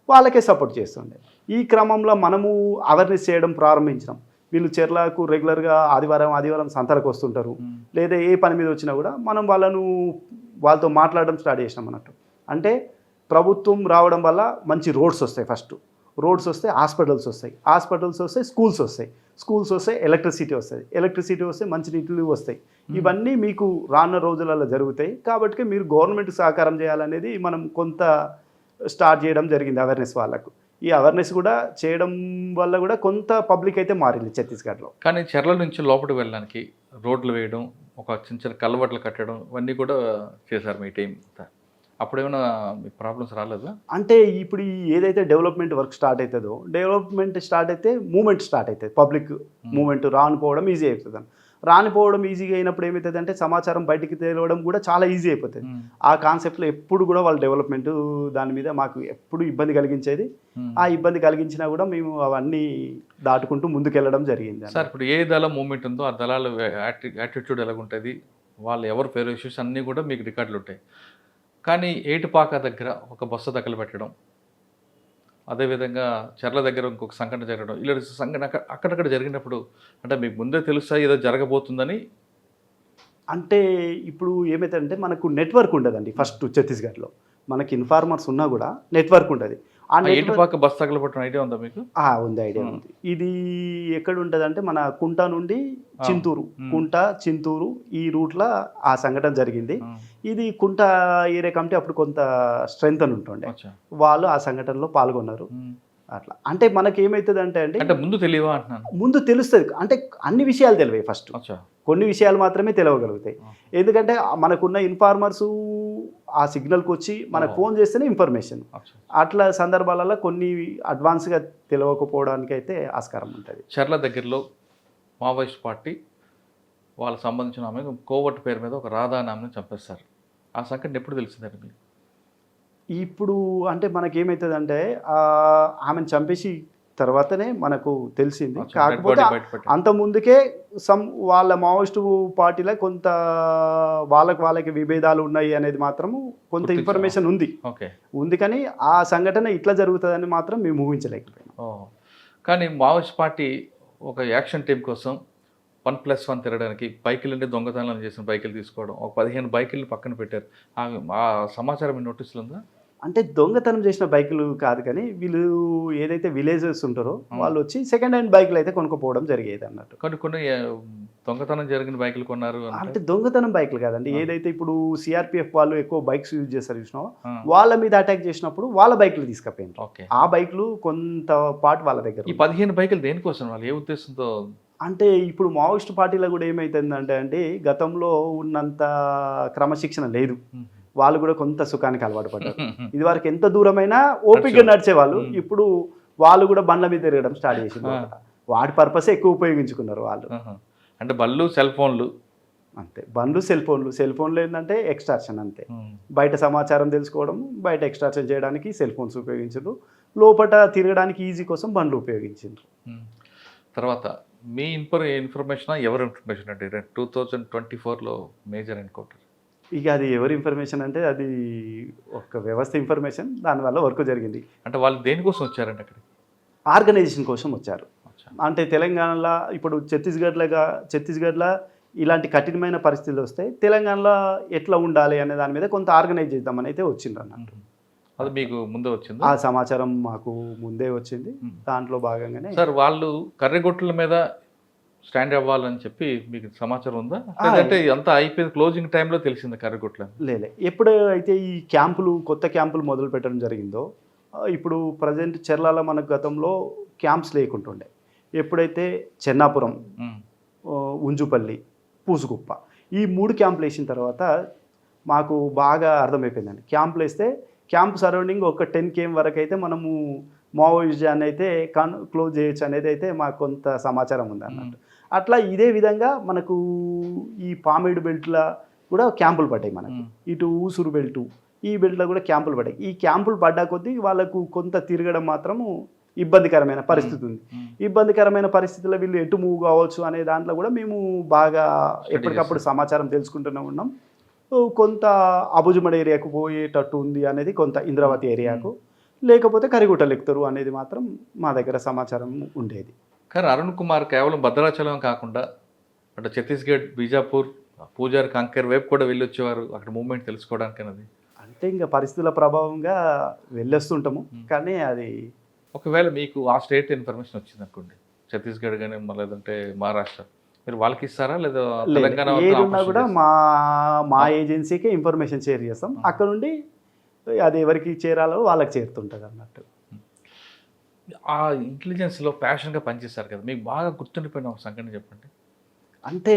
వాళ్ళకే సపోర్ట్ చేస్తుండే. ఈ క్రమంలో మనము అవేర్నెస్ చేయడం ప్రారంభించినాం. వీళ్ళు చెర్లకు రెగ్యులర్గా ఆదివారం సంతలకు వస్తుంటారు, లేదా ఏ పని మీద వచ్చినా కూడా మనం వాళ్ళతో మాట్లాడడం స్టార్ట్ చేసినాం అన్నట్టు. అంటే ప్రభుత్వం రావడం వల్ల మంచి రోడ్స్ వస్తాయి. ఫస్ట్ రోడ్స్ వస్తే హాస్పిటల్స్ వస్తే స్కూల్స్ వస్తాయి, ఎలక్ట్రిసిటీ వస్తే మంచినీళ్ళు వస్తాయి. ఇవన్నీ మీకు రానున్న రోజులలో జరుగుతాయి. కాబట్టి మీరు గవర్నమెంట్ సహకారం చేయాలనేది మనం కొంత స్టార్ట్ చేయడం జరిగింది అవేర్నెస్ వాళ్ళకు. ఈ అవేర్నెస్ కూడా చేయడం వల్ల కూడా కొంత పబ్లిక్ అయితే మారింది ఛత్తీస్గఢ్లో. కానీ చెర్ల నుంచి లోపలికి వెళ్ళడానికి రోడ్లు వేయడం, ఒక చిన్న చిన్న కల్వర్ట్లు కట్టడం ఇవన్నీ కూడా చేశారు మీ టీం. అప్పుడేమైనా మీకు ప్రాబ్లమ్స్ రాలేదా? అంటే ఇప్పుడు ఏదైతే డెవలప్మెంట్ వర్క్ స్టార్ట్ అవుతుందో, డెవలప్మెంట్ స్టార్ట్ అయితే మూమెంట్ స్టార్ట్ అవుతుంది. పబ్లిక్ మూమెంట్ రానిపోవడం ఈజీ అవుతుంది. రానిపోవడం ఈజీగా అయినప్పుడు ఏమవుతుంది అంటే సమాచారం బయటికి తెలియడం కూడా చాలా ఈజీ అయిపోతుంది. ఆ కాన్సెప్ట్లో ఎప్పుడు కూడా వాళ్ళ డెవలప్మెంట్ దాని మీద మాకు ఎప్పుడు ఇబ్బంది కలిగించేది. ఆ ఇబ్బంది కలిగించినా కూడా మేము అవన్నీ దాటుకుంటూ ముందుకెళ్ళడం జరిగింది. సార్, ఇప్పుడు ఏ దళ మూమెంట్ ఉందో ఆ దళాల యాటిట్యూడ్ ఎలాగుంటుంది, వాళ్ళు ఎవరు పేరు ఇష్యూస్ అన్నీ కూడా మీకు రికార్డులు ఉంటాయి. కానీ ఏటుపాక దగ్గర ఒక బస్సు తగలబెట్టడం, అదేవిధంగా చెర్ల దగ్గర ఇంకొక సంఘటన జరగడం, ఇలా సంఘటన అక్కడక్కడ జరిగినప్పుడు అంటే మీకు ముందే తెలుసా ఏదో జరగబోతుందని? అంటే ఇప్పుడు ఏమైతుందంటే మనకు నెట్వర్క్ ఉండదండి. ఫస్ట్ ఛత్తీస్గఢ్లో మనకి ఇన్ఫార్మర్స్ ఉన్నా కూడా నెట్వర్క్ ఉండదు. ఆ ఏటుపాక బస్ తగలబెట్టడం ఐడియా ఉందా మీకు? ఉంది, ఐడియా ఉంది. ఇది ఎక్కడ ఉంటుంది అంటే మన కుంట నుండి చింతూరు ఈ రూట్లో ఆ సంఘటన జరిగింది. ఇది కుంట ఏరియా కమిటీ అప్పుడు కొంత స్ట్రెంగ్త్ అని ఉంటుండే, వాళ్ళు ఆ సంఘటనలో పాల్గొన్నారు. అట్లా అంటే మనకి ఏమవుతుంది అంటే ముందు తెలియవా అంటున్నాను. ముందు తెలుస్తుంది అంటే అన్ని విషయాలు తెలివాయి. ఫస్ట్ కొన్ని విషయాలు మాత్రమే తెలియగలుగుతాయి. ఎందుకంటే మనకున్న ఇన్ఫార్మర్స్ ఆ సిగ్నల్కి వచ్చి మనకు ఫోన్ చేస్తేనే ఇన్ఫర్మేషన్. అట్లా సందర్భాలలో కొన్ని అడ్వాన్స్గా తెలియకపోవడానికి అయితే ఆస్కారం ఉంటుంది. చెర్ల దగ్గరలో మావోయిస్ట్ పార్టీ వాళ్ళకి సంబంధించిన ఆమె కోవట్ పేరు మీద ఒక రాధా నామని చంపేస్తారు. ఆ సంఘటన ఎప్పుడు తెలిసిందండి మీకు? ఇప్పుడు అంటే మనకేమవుతుంది అంటే ఆమెను చంపేసి తర్వాతనే మనకు తెలిసింది. కాకపోతే అంత ముందుకే వాళ్ళ మావోయిస్టు పార్టీలో కొంత వాళ్ళకి విభేదాలు ఉన్నాయి అనేది మాత్రము కొంత ఇన్ఫర్మేషన్ ఉంది. కానీ ఆ సంఘటన ఇట్లా జరుగుతుందని మాత్రం మేము ఊహించలేకపోయాం. కానీ మావోయిస్ట్ పార్టీ ఒక యాక్షన్ టీం కోసం 1+1 తిరగడానికి బైకులన్నీ దొంగతనాలు చేసిన బైకులు తీసుకోవడం, ఒక 15 బైకులు పక్కన పెట్టారు. ఆ సమాచారం మీ నోటీసులు ఉందా? అంటే దొంగతనం చేసిన బైకులు కాదు, కానీ వీళ్ళు ఏదైతే విలేజెస్ ఉంటారో వాళ్ళు వచ్చి సెకండ్ హ్యాండ్ బైకులు అయితే కొనుక్కోపోవడం జరిగేది అన్నట్టు. కొన్ని దొంగతనం జరిగిన బైకులు కొన్నారు అంటే దొంగతనం బైకులు కాదండి. ఏదైతే ఇప్పుడు సిఆర్పిఎఫ్ వాళ్ళు ఎక్కువ బైక్స్ యూజ్ చేస్తారు చూసినా, వాళ్ళ మీద అటాక్ చేసినప్పుడు వాళ్ళ బైకులు తీసుకుపోయింది. ఆ బైకులు కొంత పార్ట్ వాళ్ళ దగ్గర. ఈ 15 బైకులు దేనికోసం, వాళ్ళు ఏ ఉద్దేశంతో? అంటే ఇప్పుడు మావోయిస్ట్ పార్టీలో కూడా ఏమైతుందంటే గతంలో ఉన్నంత క్రమశిక్షణ లేదు. వాళ్ళు కూడా కొంత సుఖానికి అలవాటు పడ్డారు. ఇది వరకు ఎంత దూరమైనా ఓపికగా నడిచేవాళ్ళు. ఇప్పుడు వాళ్ళు కూడా బండ్ల మీద తిరగడం స్టార్ట్ చేసింది. వాటి పర్పస్ ఎక్కువ ఉపయోగించుకున్నారు వాళ్ళు. అంటే బళ్ళు, సెల్ ఫోన్లు అంతే. బండ్లు, సెల్ ఫోన్లు ఏంటంటే ఎక్స్ట్రాక్షన్ అంతే. బయట సమాచారం తెలుసుకోవడం, బయట ఎక్స్ట్రాక్షన్ చేయడానికి సెల్ ఫోన్స్ ఉపయోగించారు. లోపల తిరగడానికి ఈజీ కోసం బండ్లు ఉపయోగించారు. తర్వాత మీ ఇన్ఫర్మేషన్ ఎవరు ఇన్ఫర్మేషన్ అంటే 2024లో మేజర్ ఎన్కౌంటర్ ఇక అది ఎవరి ఇన్ఫర్మేషన్ అంటే అది ఒక వ్యవస్థ ఇన్ఫర్మేషన్, దానివల్ల వర్క్ జరిగింది. అంటే వాళ్ళు దేనికోసం వచ్చారండి అక్కడికి? ఆర్గనైజేషన్ కోసం వచ్చారు. అచ్చా. అంటే తెలంగాణలో ఇప్పుడు ఛత్తీస్గఢ్లో ఇలాంటి కఠినమైన పరిస్థితులు వస్తే తెలంగాణలో ఎట్లా ఉండాలి అనే దాని మీద కొంత ఆర్గనైజ్ చేద్దామని అయితే వచ్చిండ్రు అన్నట్టు. అది మీకు ముందే వచ్చింది? ఆ సమాచారం మాకు ముందే వచ్చింది. దాంట్లో భాగంగానే సార్ వాళ్ళు కర్రెగొట్టుల మీద స్టాండ్ అవ్వాలని చెప్పి మీకు సమాచారం ఉందా, లేదంటే అంతా అయిపోయింది క్లోజింగ్ టైంలో తెలిసింది కర్రెగొట్ల? లేలే, ఎప్పుడు అయితే ఈ కొత్త క్యాంపులు మొదలు పెట్టడం జరిగిందో, ఇప్పుడు ప్రజెంట్ చెర్లాల మనకు గతంలో క్యాంప్స్ లేకుంటుండే. ఎప్పుడైతే చెన్నాపురం, ఉంజుపల్లి, పూసుకుప్ప ఈ 3 క్యాంపులు వేసిన తర్వాత మాకు బాగా అర్థమైపోయిందండి. క్యాంపులు వేస్తే క్యాంప్ సరౌండింగ్ ఒక 10 km వరకు అయితే మనము మావోయిజాన్ని అయితే క్లోజ్ చేయొచ్చు అనేది అయితే మాకు కొంత సమాచారం ఉంది అన్నట్టు. అట్లా ఇదే విధంగా మనకు ఈ పామేడు బెల్ట్లో కూడా క్యాంపులు పడ్డాయి మనకు. ఇటు ఊసూరు బెల్టు, ఈ బెల్ట్లో కూడా క్యాంపులు పడ్డాయి. ఈ క్యాంపులు పడ్డా కొద్దీ వాళ్ళకు కొంత తిరగడం మాత్రము ఇబ్బందికరమైన పరిస్థితి ఉంది. ఇబ్బందికరమైన పరిస్థితుల్లో వీళ్ళు ఎటు మూవ్ కావచ్చు అనే దాంట్లో కూడా మేము బాగా ఎప్పటికప్పుడు సమాచారం తెలుసుకుంటూనే ఉన్నాం. కొంత అబుజుమడ ఏరియాకు పోయేటట్టు ఉంది అనేది కొంత ఇంద్రావతి ఏరియాకు, లేకపోతే కరిగుట్టలు ఎక్కుతారు అనేది మాత్రం మా దగ్గర సమాచారం ఉండేది. కానీ అరుణ్ కుమార్ కేవలం భద్రాచలం కాకుండా అటు ఛత్తీస్గఢ్, బీజాపూర్, పూజారి, కంకేర్ వైపు కూడా వెళ్ళొచ్చేవారు అక్కడ మూవ్మెంట్ తెలుసుకోవడానికి. అనేది అంటే ఇంకా పరిస్థితుల ప్రభావంగా వెళ్ళొస్తుంటాము. కానీ అది ఒకవేళ మీకు ఆ స్టేట్ ఇన్ఫర్మేషన్ వచ్చింది అనుకోండి, ఛత్తీస్గఢ్ కానీ లేదంటే మహారాష్ట్ర, మీరు వాళ్ళకి ఇస్తారా లేదా తెలంగాణ? ఏదున్నా కూడా మా ఏజెన్సీకే ఇన్ఫర్మేషన్ షేర్ చేస్తాం. అక్కడ నుండి అది ఎవరికి చేరాలో వాళ్ళకి చేరుతుంటుంది అన్నట్టు. ఆ ఇంటెలిజెన్స్లో ప్యాషన్గా పనిచేస్తారు కదా, మీకు బాగా గుర్తుండిపోయిన ఒక సంఘటన చెప్పండి. అంటే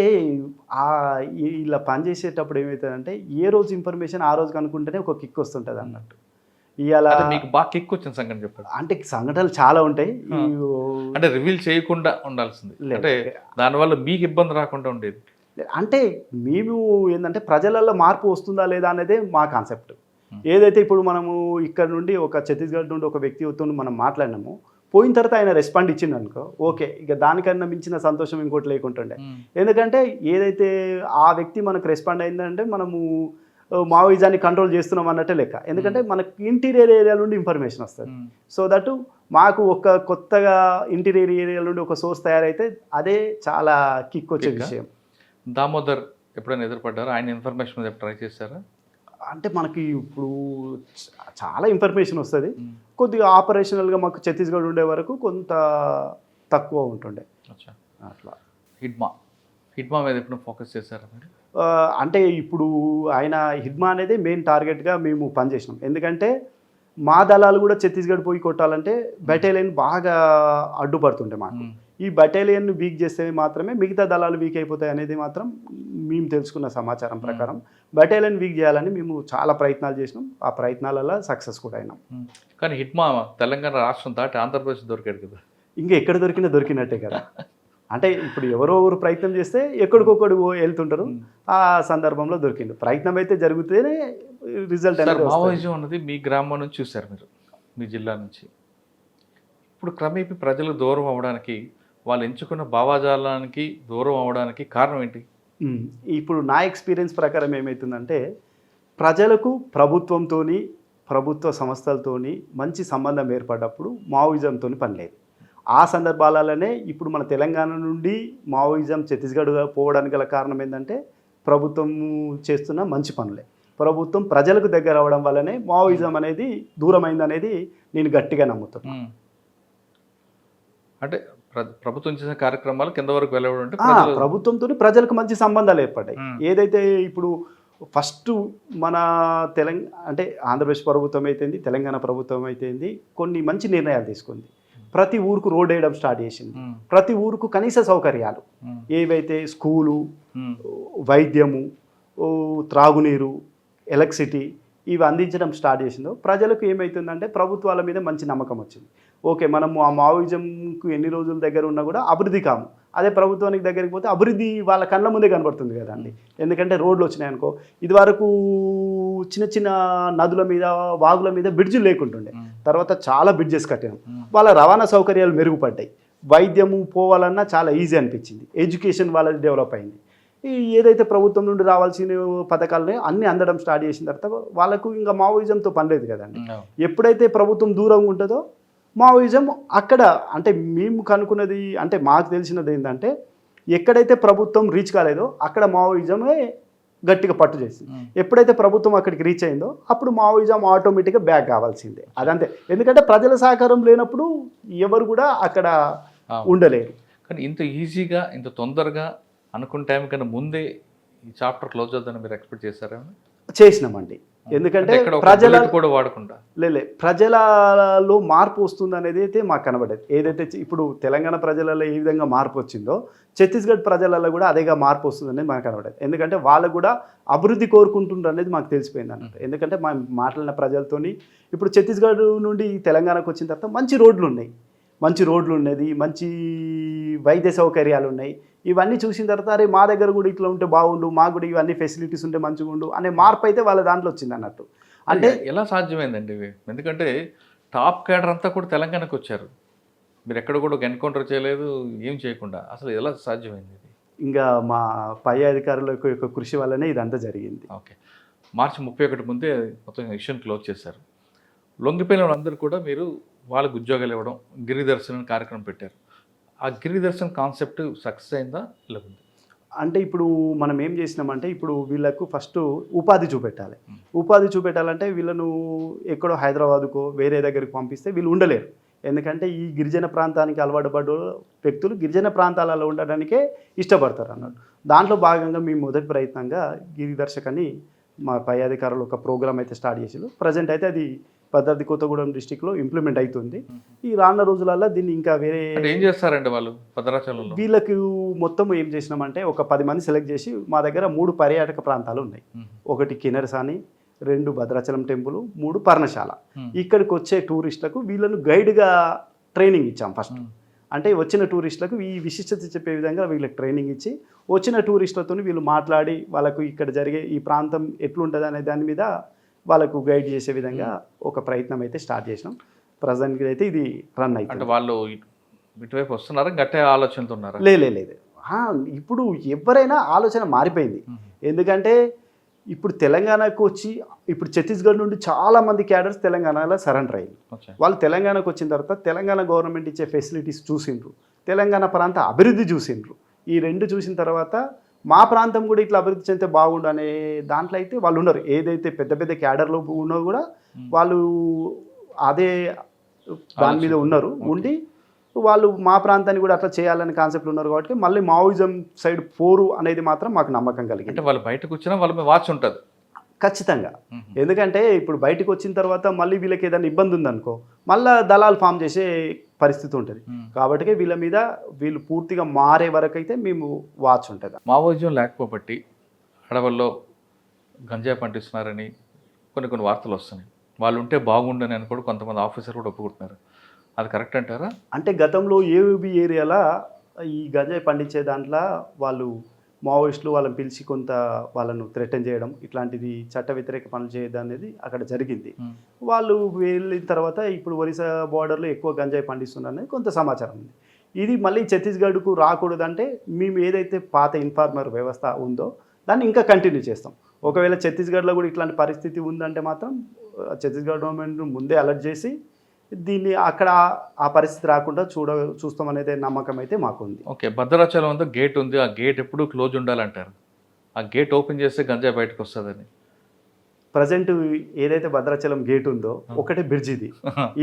ఇలా పనిచేసేటప్పుడు ఏమవుతుందంటే ఏ రోజు ఇన్ఫర్మేషన్ ఆ రోజు కనుక్కుంటేనే ఒక కిక్ వస్తుంటుంది అన్నట్టు. ఇవాళ మీకు బాగా కిక్ వచ్చిన సంఘటన చెప్పండి. అంటే సంఘటనలు చాలా ఉంటాయి, అంటే రివీల్ చేయకుండా ఉండాల్సింది, అంటే దానివల్ల మీకు ఇబ్బంది రాకుండా ఉండేది. అంటే మేము ఏంటంటే ప్రజలలో మార్పు వస్తుందా లేదా అనేదే మా కాన్సెప్ట్. ఏదైతే ఇప్పుడు మనము ఇక్కడ నుండి ఒక ఛత్తీస్గఢ్ నుండి ఒక వ్యక్తితో మనం మాట్లాడినాము, పోయిన తర్వాత ఆయన రెస్పాండ్ ఇచ్చిండు అనుకో, ఓకే, ఇక దానికన్నా మించిన సంతోషం ఇంకోటి లేకుంటుండే. ఎందుకంటే ఏదైతే ఆ వ్యక్తి మనకు రెస్పాండ్ అయిందంటే మనము మావోయిజాన్ని కంట్రోల్ చేస్తున్నాం అన్నట్టే లెక్క. ఎందుకంటే మనకు ఇంటీరియర్ ఏరియా నుండి ఇన్ఫర్మేషన్ వస్తుంది. సో దట్ మాకు ఒక కొత్తగా ఇంటీరియర్ ఏరియా నుండి ఒక సోర్స్ తయారైతే అదే చాలా కిక్ వచ్చే విషయం. దామోదర్ ఎప్పుడైనా ఎదురుపడ్డారా? ఆయన ఇన్ఫర్మేషన్ మీద ట్రై చేశారా? అంటే మనకి ఇప్పుడు చాలా ఇన్ఫర్మేషన్ వస్తుంది. కొద్దిగా ఆపరేషనల్గా మాకు ఛత్తీస్గఢ్ ఉండే వరకు కొంత తక్కువ ఉంటుండే. అట్లా హిడ్మా మీద ఎప్పుడు ఫోకస్ చేశారా మీరు? అంటే ఇప్పుడు ఆయన హిడ్మా అనేది మెయిన్ టార్గెట్గా మేము పనిచేసినాం. ఎందుకంటే మా దళాలు కూడా ఛత్తీస్గఢ్ పోయి కొట్టాలంటే బెటాలియన్ బాగా అడ్డుపడుతుండే మాకు. ఈ బెటాలియన్ వీక్ చేస్తే మాత్రమే మిగతా దళాలు వీక్ అయిపోతాయి అనేది మాత్రం మేము తెలుసుకున్న సమాచారం ప్రకారం బెటాలియన్ వీక్ చేయాలని మేము చాలా ప్రయత్నాలు చేసినాం. ఆ ప్రయత్నాలలో సక్సెస్ కూడా అయినాం. కానీ హిడ్మా తెలంగాణ రాష్ట్రం దాటి ఆంధ్రప్రదేశ్ దొరికాడు కదా, ఇంకా ఎక్కడ దొరికినట్టే కదా. అంటే ఇప్పుడు ఎవరో ప్రయత్నం చేస్తే ఎక్కడికొక్కడు వెళ్తుంటారు, ఆ సందర్భంలో దొరికింది. ప్రయత్నం అయితే జరిగితేనే రిజల్ట్ అనేది. మావోయిజం అన్నది మీ గ్రామం నుంచి చూశారు మీరు, మీ జిల్లా నుంచి. ఇప్పుడు క్రమేపీ ప్రజలు దూరం అవ్వడానికి, వాళ్ళు ఎంచుకున్న భావాజాలానికి దూరం అవ్వడానికి కారణం ఏంటి? ఇప్పుడు నా ఎక్స్పీరియన్స్ ప్రకారం ఏమవుతుందంటే, ప్రజలకు ప్రభుత్వంతో, ప్రభుత్వ సంస్థలతోని మంచి సంబంధం ఏర్పడ్డప్పుడు మావోయిజంతో పని లేదు. ఆ సందర్భాలలోనే ఇప్పుడు మన తెలంగాణ నుండి మావోయిజం ఛత్తీస్గఢ్ పోవడానికి గల కారణం ఏంటంటే ప్రభుత్వం చేస్తున్న మంచి పనులే. ప్రభుత్వం ప్రజలకు దగ్గర అవ్వడం వల్లనే మావోయిజం అనేది దూరమైంది అనేది నేను గట్టిగా నమ్ముతున్నాను. అంటే ప్రభుత్వం చేసిన కార్యక్రమాలు కింద వరకు వెళ్ళడం, ప్రభుత్వంతో ప్రజలకు మంచి సంబంధాలు ఏర్పడ్డాయి. ఏదైతే ఇప్పుడు ఫస్ట్ మన అంటే ఆంధ్రప్రదేశ్ ప్రభుత్వం అయితేంది, తెలంగాణ ప్రభుత్వం అయితేంది, కొన్ని మంచి నిర్ణయాలు తీసుకుంది. ప్రతి ఊరుకు రోడ్ వేయడం స్టార్ట్ చేసింది. ప్రతి ఊరుకు కనీస సౌకర్యాలు ఏవైతే స్కూలు, వైద్యము, త్రాగునీరు, ఎలక్ట్రిసిటీ ఇవి అందించడం స్టార్ట్ చేసిందో ప్రజలకు ఏమవుతుందంటే ప్రభుత్వాల మీద మంచి నమ్మకం వచ్చింది. ఓకే, మనము ఆ మావోయిజంకు ఎన్ని రోజుల దగ్గర ఉన్నా కూడా అభివృద్ధి కాము, అదే ప్రభుత్వానికి దగ్గరికి పోతే అభివృద్ధి వాళ్ళ కళ్ళ ముందే కనబడుతుంది కదండి. ఎందుకంటే రోడ్లు వచ్చినాయి అనుకో, ఇది వరకు చిన్న చిన్న నదుల మీద, వాగుల మీద బ్రిడ్జిలు లేకుంటుండే, తర్వాత చాలా బ్రిడ్జెస్ కట్టినాం. వాళ్ళ రవాణా సౌకర్యాలు మెరుగుపడ్డాయి. వైద్యము పోవాలన్నా చాలా ఈజీ అనిపించింది. ఎడ్యుకేషన్ వాళ్ళది డెవలప్ అయింది. ఈ ఏదైతే ప్రభుత్వం నుండి రావాల్సిన పథకాలని అన్నీ అందడం స్టార్ట్ చేసిన తర్వాత వాళ్ళకు ఇంకా మావోయిజంతో పని లేదు కదండి. ఎప్పుడైతే ప్రభుత్వం దూరంగా ఉంటుందో మావోయిజం అక్కడ, అంటే మేము కనుక్కున్నది, అంటే మాకు తెలిసినది ఏంటంటే ఎక్కడైతే ప్రభుత్వం రీచ్ కాలేదో అక్కడ మావోయిజమే గట్టిగా పట్టు చేసింది. ఎప్పుడైతే ప్రభుత్వం అక్కడికి రీచ్ అయిందో అప్పుడు మావోయిజం ఆటోమేటిక్గా బ్యాక్ కావాల్సిందే, అదంతే. ఎందుకంటే ప్రజల సహకారం లేనప్పుడు ఎవరు కూడా అక్కడ ఉండలేరు. కానీ ఇంత ఈజీగా ఇంత తొందరగా అనుకున్న టైం కన్నా ముందే ఈ చాప్టర్ క్లోజ్ అవుతుందని మీరు ఎక్స్పెక్ట్ చేశారా? చేసినామండి. ఎందుకంటే ప్రజల కూడా వాడకుండా ప్రజలలో మార్పు వస్తుంది అనేది అయితే మాకు కనబడేది. ఏదైతే ఇప్పుడు తెలంగాణ ప్రజలలో ఏ విధంగా మార్పు వచ్చిందో ఛత్తీస్గఢ్ ప్రజలలో కూడా అదేగా మార్పు వస్తుంది అనేది మాకు కనబడేది. ఎందుకంటే వాళ్ళు కూడా అభివృద్ధి కోరుకుంటుండ్రు అనేది మాకు తెలిసిపోయింది అన్నట్టు. ఎందుకంటే మా మాట్లాడిన ప్రజలతోని ఇప్పుడు ఛత్తీస్గఢ్ నుండి తెలంగాణకు వచ్చిన తర్వాత మంచి రోడ్లు ఉన్నాయి, మంచి వైద్య సౌకర్యాలు ఉన్నాయి. ఇవన్నీ చూసిన తర్వాత అరే మా దగ్గర కూడా ఇట్లా ఉంటే బాగుండు, మాకు కూడా ఇవన్నీ ఫెసిలిటీస్ ఉంటే మంచిగా ఉండు అనే మార్పు అయితే వాళ్ళ దాంట్లో వచ్చింది అన్నట్టు. అంటే ఎలా సాధ్యమైందండి ఇవి? ఎందుకంటే టాప్ క్యాడర్ అంతా కూడా తెలంగాణకు వచ్చారు, మీరు ఎక్కడ కూడా ఎన్కౌంటర్ చేయలేదు, ఏం చేయకుండా అసలు ఎలా సాధ్యమైంది ఇది? ఇంకా మా పై అధికారుల యొక్క కృషి వల్లనే ఇదంతా జరిగింది. ఓకే, మార్చి 31 ముందే మొత్తం ఇష్యూని క్లోజ్ చేశారు. లొంగిపోయిన వాళ్ళందరూ కూడా మీరు వాళ్ళకు ఉద్యోగాలు ఇవ్వడం, గిరిదర్శన్ కార్యక్రమం పెట్టారు. ఆ గిరిదర్శన్ కాన్సెప్ట్ సక్సెస్ అయిందా లేకుంది? అంటే ఇప్పుడు మనం ఏం చేసినామంటే ఇప్పుడు వీళ్ళకు ఫస్ట్ ఉపాధి చూపెట్టాలంటే వీళ్ళను ఎక్కడో హైదరాబాదుకో వేరే దగ్గరికి పంపిస్తే వీళ్ళు ఉండలేరు. ఎందుకంటే ఈ గిరిజన ప్రాంతానికి అలవాటు పడ్డ వ్యక్తులు గిరిజన ప్రాంతాలలో ఉండడానికే ఇష్టపడతారు అన్నట్టు. దాంట్లో భాగంగా మేము మొదటి ప్రయత్నంగా గిరిదర్శక్ అని మా పై అధికారులు ఒక ప్రోగ్రామ్ అయితే స్టార్ట్ చేసారు. ప్రజెంట్ అయితే అది భద్రాద్రి కొత్తగూడెం డిస్టిక్లో ఇంప్లిమెంట్ అవుతుంది. ఈ రానున్న రోజులలో దీన్ని ఇంకా వేరే ఏం చేస్తారండి వాళ్ళు భద్రాచలంలో? వీళ్ళకి మొత్తం ఏం చేసినామంటే ఒక 10 మంది సెలెక్ట్ చేసి మా దగ్గర 3 పర్యాటక ప్రాంతాలు ఉన్నాయి. 1 కిన్నెరసాని, 2 భద్రాచలం టెంపుల్, 3 పర్ణశాల. ఇక్కడికి వచ్చే టూరిస్టులకు వీళ్ళను గైడ్గా ట్రైనింగ్ ఇచ్చాం ఫస్ట్. అంటే వచ్చిన టూరిస్టులకు ఈ విశిష్టత చెప్పే విధంగా వీళ్ళకి ట్రైనింగ్ ఇచ్చి వచ్చిన టూరిస్టులతో వీళ్ళు మాట్లాడి వాళ్ళకు ఇక్కడ జరిగే ఈ ప్రాంతం ఎట్లుంటుంది అనే దాని మీద వాళ్ళకు గైడ్ చేసే విధంగా ఒక ప్రయత్నం అయితే స్టార్ట్ చేసినాం. ప్రజెంట్కి అయితే ఇది రన్ అవుతుంది. అంటే వాళ్ళు ఇటువైపు వస్తున్నారా, గట్టే ఆలోచనతో ఉన్నారా? లేదు, ఇప్పుడు ఎవరైనా ఆలోచన మారిపోయింది. ఎందుకంటే ఇప్పుడు తెలంగాణకు వచ్చి ఇప్పుడు ఛత్తీస్గఢ్ నుండి చాలామంది క్యాడర్స్ తెలంగాణలో సరెండర్ అయ్యింది. వాళ్ళు తెలంగాణకు వచ్చిన తర్వాత తెలంగాణ గవర్నమెంట్ ఇచ్చే ఫెసిలిటీస్ చూసిండ్రు, తెలంగాణ ప్రాంత అభివృద్ధి చూసిండ్రు. ఈ 2 చూసిన తర్వాత మా ప్రాంతం కూడా ఇట్లా అభివృద్ధి చెందితే బాగుండు అనే దాంట్లో అయితే వాళ్ళు ఉన్నారు. ఏదైతే పెద్ద పెద్ద క్యాడర్లో ఉన్నో కూడా వాళ్ళు అదే దాని మీద ఉన్నారు. ఉండి వాళ్ళు మా ప్రాంతాన్ని కూడా అట్లా చేయాలనే కాన్సెప్ట్ ఉన్నారు. కాబట్టి మళ్ళీ మావోయిజం సైడ్ పోరు అనేది మాత్రం మాకు నమ్మకం కలిగింది. అంటే వాళ్ళు బయటకు వచ్చినా వాళ్ళ మీద వాచ్ ఉంటుంది ఖచ్చితంగా. ఎందుకంటే ఇప్పుడు బయటకు వచ్చిన తర్వాత మళ్ళీ వీళ్ళకి ఏదైనా ఇబ్బంది ఉందనుకో మళ్ళీ దళాలు ఫామ్ చేసే పరిస్థితి ఉంటుంది. కాబట్టి వీళ్ళ మీద వీళ్ళు పూర్తిగా మారే వరకు అయితే మేము వాచ్ ఉంటుంది. మావోయిజం లేకపోబట్టి అడవుల్లో గంజాయి పండిస్తున్నారని కొన్ని వార్తలు వస్తున్నాయి. వాళ్ళు ఉంటే బాగుండని అని కూడా కొంతమంది ఆఫీసర్ కూడా ఒప్పుకుంటున్నారు. అది కరెక్ట్ అంటారా? అంటే గతంలో ఏబీ ఏరియాలో ఈ గంజాయి పండించే దాంట్లో వాళ్ళు మావోయిస్టులు వాళ్ళని పిలిచి కొంత వాళ్ళను థ్రెటన్ చేయడం, ఇట్లాంటిది చట్ట వ్యతిరేక పనులు చేయడం అనేది అక్కడ జరిగింది. వాళ్ళు వెళ్ళిన తర్వాత ఇప్పుడు ఒరిస్సా బార్డర్లో ఎక్కువ గంజాయి పండిస్తున్నారనేది కొంత సమాచారం ఉంది. ఇది మళ్ళీ ఛత్తీస్గఢ్కు రాకూడదంటే మేము ఏదైతే పాత ఇన్ఫార్మర్ వ్యవస్థ ఉందో దాన్ని ఇంకా కంటిన్యూ చేస్తాం. ఒకవేళ ఛత్తీస్గఢ్లో కూడా ఇట్లాంటి పరిస్థితి ఉందంటే మాత్రం ఛత్తీస్గఢ్ గవర్నమెంట్ ముందే అలర్ట్ చేసి దీన్ని అక్కడ ఆ పరిస్థితి రాకుండా చూస్తాం అనేది నమ్మకం అయితే మాకు ఉంది. ఓకే, భద్రాచలం అంతా గేట్ ఉంది, ఆ గేట్ ఎప్పుడు క్లోజ్ ఉండాలంటారు. ఆ గేట్ ఓపెన్ చేస్తే గంజాయి బయటకు వస్తుందని. ప్రజెంట్ ఏదైతే భద్రాచలం గేట్ ఉందో ఒకటే బ్రిడ్జ్ ఇది.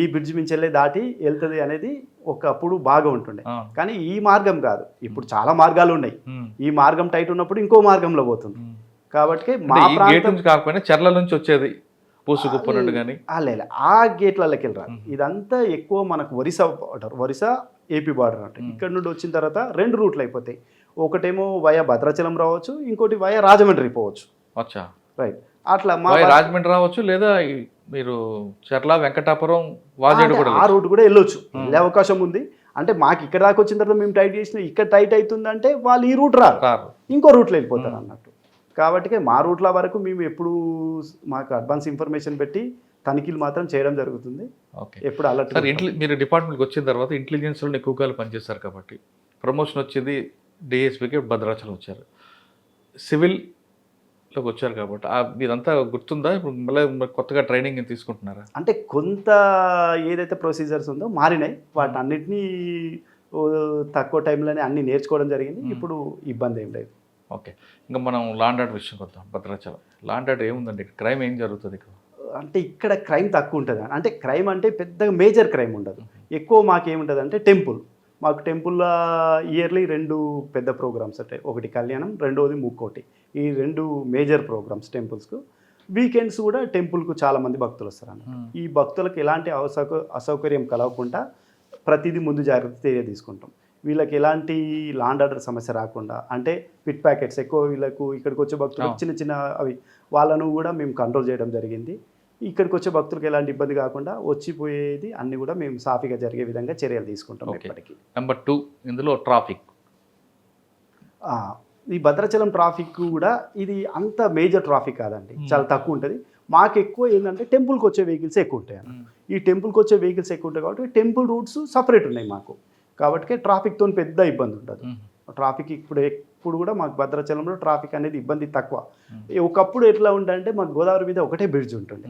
ఈ బ్రిడ్జ్ మించెల్లే దాటి వెళ్తుంది అనేది ఒకప్పుడు బాగా ఉంటుండే. కానీ ఈ మార్గం కాదు, ఇప్పుడు చాలా మార్గాలు ఉన్నాయి. ఈ మార్గం టైట్ ఉన్నప్పుడు ఇంకో మార్గంలో పోతుంది. కాబట్టి మా ప్రాంతం కాకపోయినా చెర్ల నుంచి వచ్చేది పూసుకుప్పనుండి కానీ లేదు, ఆ గేట్లకి వెళ్ళరాదు. ఇదంతా ఎక్కువ మనకు ఒరిస్సా ఏపీ బార్డర్ అంటే ఇక్కడ నుండి వచ్చిన తర్వాత 2 రూట్లు అయిపోతాయి. ఒకటేమో వయా భద్రాచలం రావచ్చు, ఇంకోటి వయా రాజమండ్రి పోవచ్చు. అచ్చా, రైట్. అట్లా మా రాజమండ్రి రావచ్చు, లేదా మీరు చెర్ల వెంకటాపురం వాజేడు కూడా ఆ రూట్ కూడా వెళ్ళొచ్చు, వెళ్ళే అవకాశం ఉంది. అంటే మాకు ఇక్కడ దాకా వచ్చిన తర్వాత మేము టైట్ చేసిన ఇక్కడ టైట్ అవుతుందంటే వాళ్ళు ఈ రూట్ రారు, ఇంకో రూట్లో వెళ్ళిపోతారు అన్నట్టు. కాబట్టి మా రూట్ల వరకు మేము ఎప్పుడు మాకు అడ్వాన్స్ ఇన్ఫర్మేషన్ పెట్టి తనిఖీలు మాత్రం చేయడం జరుగుతుంది. ఎప్పుడు అలర్ట్. మీరు డిపార్ట్మెంట్కి వచ్చిన తర్వాత ఇంటెలిజెన్స్లో ఎక్కువ కాలం పనిచేస్తారు కాబట్టి ప్రమోషన్ వచ్చింది డిఎస్పీకి భద్రాచలం వచ్చారు. సివిల్లోకి వచ్చారు కాబట్టి మీదంతా గుర్తుందా? ఇప్పుడు మళ్ళీ కొత్తగా ట్రైనింగ్ తీసుకుంటున్నారా? అంటే కొంత ఏదైతే ప్రొసీజర్స్ ఉందో మారినాయి, వాటి అన్నిటినీ తక్కువ టైంలోనే అన్ని నేర్చుకోవడం జరిగింది. ఇప్పుడు ఇబ్బంది ఏం లేదు. ఓకే, ఇంకా మనం లాండ్ ఆర్డర్ విషయం వద్దాం. భద్రాచలం లాండ్ ఆర్డర్ ఏముందండి ఇక్కడ? క్రైమ్ ఏం జరుగుతుంది ఇక్కడ? అంటే ఇక్కడ క్రైమ్ తక్కువ ఉంటుంది. అంటే క్రైమ్ అంటే పెద్దగా మేజర్ క్రైమ్ ఉండదు. ఎక్కువ మాకేముంటుంది అంటే టెంపుల్. మాకు టెంపుల్లో ఇయర్లీ 2 పెద్ద ప్రోగ్రామ్స్ ఉంటాయి. ఒకటి కళ్యాణం, రెండోది ముక్కోటి. ఈ 2 మేజర్ ప్రోగ్రామ్స్ టెంపుల్స్కు. వీకెండ్స్ కూడా టెంపుల్కు చాలామంది భక్తులు వస్తారు అన్నమాట. ఈ భక్తులకు ఎలాంటి అసౌకర్యం కలగకుండా ప్రతిదీ ముందు జాగ్రత్త తీసుకుంటాం. వీళ్ళకి ఎలాంటి లాండ్ ఆర్డర్ సమస్య రాకుండా, అంటే పిట్ ప్యాకెట్స్ ఎక్కువ వీళ్ళకు ఇక్కడికి వచ్చే భక్తులకు చిన్న చిన్న అవి వాళ్ళను కూడా మేము కంట్రోల్ చేయడం జరిగింది. ఇక్కడికి వచ్చే భక్తులకు ఎలాంటి ఇబ్బంది కాకుండా వచ్చిపోయేది అన్నీ కూడా మేము సాఫీగా జరిగే విధంగా చర్యలు తీసుకుంటాం ఇప్పటికీ. నెంబర్ 2 ఇందులో ట్రాఫిక్. ఈ భద్రాచలం ట్రాఫిక్ కూడా ఇది అంత మేజర్ ట్రాఫిక్ కాదండి, చాలా తక్కువ ఉంటుంది. మాకు ఎక్కువ ఏంటంటే టెంపుల్కి వచ్చే వెహికల్స్ ఎక్కువ ఉంటాయి అన్న. ఈ టెంపుల్కి వచ్చే వెహికల్స్ ఎక్కువ ఉంటాయి కాబట్టి టెంపుల్ రూట్స్ సపరేట్ ఉన్నాయి మాకు. కాబట్టి ట్రాఫిక్తో పెద్ద ఇబ్బంది ఉంటుంది. ట్రాఫిక్ ఇప్పుడు కూడా మాకు భద్రాచలంలో ట్రాఫిక్ అనేది ఇబ్బంది తక్కువ. ఒకప్పుడు ఎట్లా ఉంటుందంటే మాకు గోదావరి మీద ఒకటే బ్రిడ్జ్ ఉంటుంది.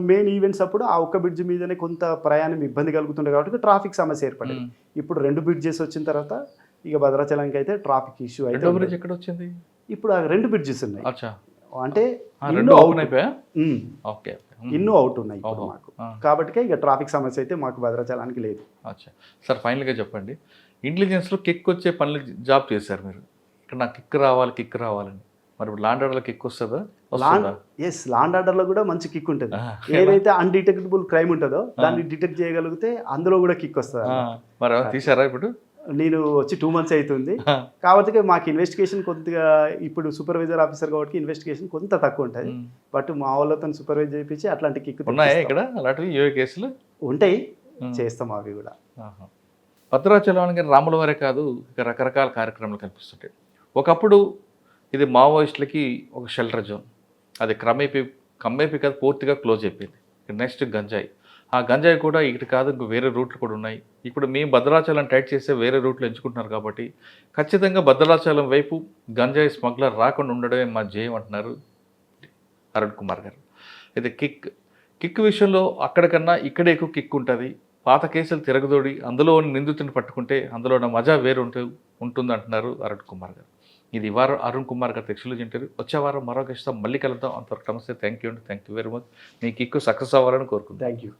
మెయిన్ ఈవెంట్స్ అప్పుడు ఆ ఒక్క బ్రిడ్జ్ మీదనే కొంత ప్రయాణం ఇబ్బంది కలుగుతుండే కాబట్టి ట్రాఫిక్ సమస్య ఏర్పడింది. ఇప్పుడు 2 బ్రిడ్జెస్ వచ్చిన తర్వాత ఇక భద్రాచలంకి అయితే ట్రాఫిక్ ఇష్యూ అయితే బ్రిడ్జ్ ఎక్కడ వచ్చింది? ఇప్పుడు ఆ 2 బ్రిడ్జెస్ ఉన్నాయి. అంటే ఇన్నో అవుట్ ఉన్నాయి ఇప్పుడు మాకు. కాబట్టి ఇక ట్రాఫిక్ సమస్య అయితే మాకు భద్రాచలానికి లేదు. సార్ ఫైనల్గా చెప్పండి, ఇంటెలిజెన్స్లో కిక్ వచ్చే పనులు జాబ్ చేశారు మీరు. ఇక్కడ నాకు కిక్ రావాలని. మరి ఇప్పుడు లాండ్ ఆర్డర్లో కిక్ వస్తుందా? లాండ్ ఆర్డర్లో కూడా మంచి కిక్ ఉంటుంది. ఏదైతే అన్డిటెక్టబుల్ క్రైమ్ ఉంటుందో దాన్ని డిటెక్ట్ చేయగలిగితే అందులో కూడా కిక్ వస్తుంది. మరి తీసారా? ఇప్పుడు నేను వచ్చి 2 months అవుతుంది కాబట్టి మాకు ఇన్వెస్టిగేషన్ కొద్దిగా ఇప్పుడు సూపర్వైజర్ ఆఫీసర్ కాబట్టి ఇన్వెస్టిగేషన్ కొంత తక్కువ ఉంటుంది. బట్ మా వాళ్ళతో సూపర్వైజ్ చేయించి అట్లాంటి కిక్ ఉన్నాయా ఇక్కడ? అలాంటివి కేసులు ఉంటాయి, చేస్తాం అవి కూడా. భద్రాచలానికి రాములవారే కాదు, ఇక రకరకాల కార్యక్రమాలు కల్పిస్తుంటాయి. ఒకప్పుడు ఇది మావోయిస్టులకి ఒక షెల్టర్ జోన్, అది కమ్మేపి కాదు పూర్తిగా క్లోజ్ అయిపోయింది. నెక్స్ట్ గంజాయి, ఆ గంజాయి కూడా ఇటు కాదు, ఇంకో వేరే రూట్లు కూడా ఉన్నాయి. ఇప్పుడు మేము భద్రాచలం టైట్ చేస్తే వేరే రూట్లు ఎంచుకుంటున్నారు కాబట్టి ఖచ్చితంగా భద్రాచలం వైపు గంజాయి స్మగ్లర్ రాకుండా ఉండడమే మా జయం అంటున్నారు అరుణ్ కుమార్ గారు. అయితే కిక్ విషయంలో అక్కడికన్నా ఇక్కడే ఎక్కువ కిక్ ఉంటుంది. పాత కేసులు తిరగదోడి అందులో నిందితుని పట్టుకుంటే అందులో మజా వేరు ఉంటుంది అంటున్నారు అరుణ్ కుమార్ గారు. ఇది వారం అరుణ్ కుమార్ గారు ఎక్స్క్లూజివ్ ఇంటర్వ్యూ. వచ్చే వారం మరో గెస్ట్తో మళ్ళీ కలుద్దాం. అంతవరకు నమస్తే. Thank you very much. Me kick success అవ్వాలని కోరుకుంటాను. Thank you.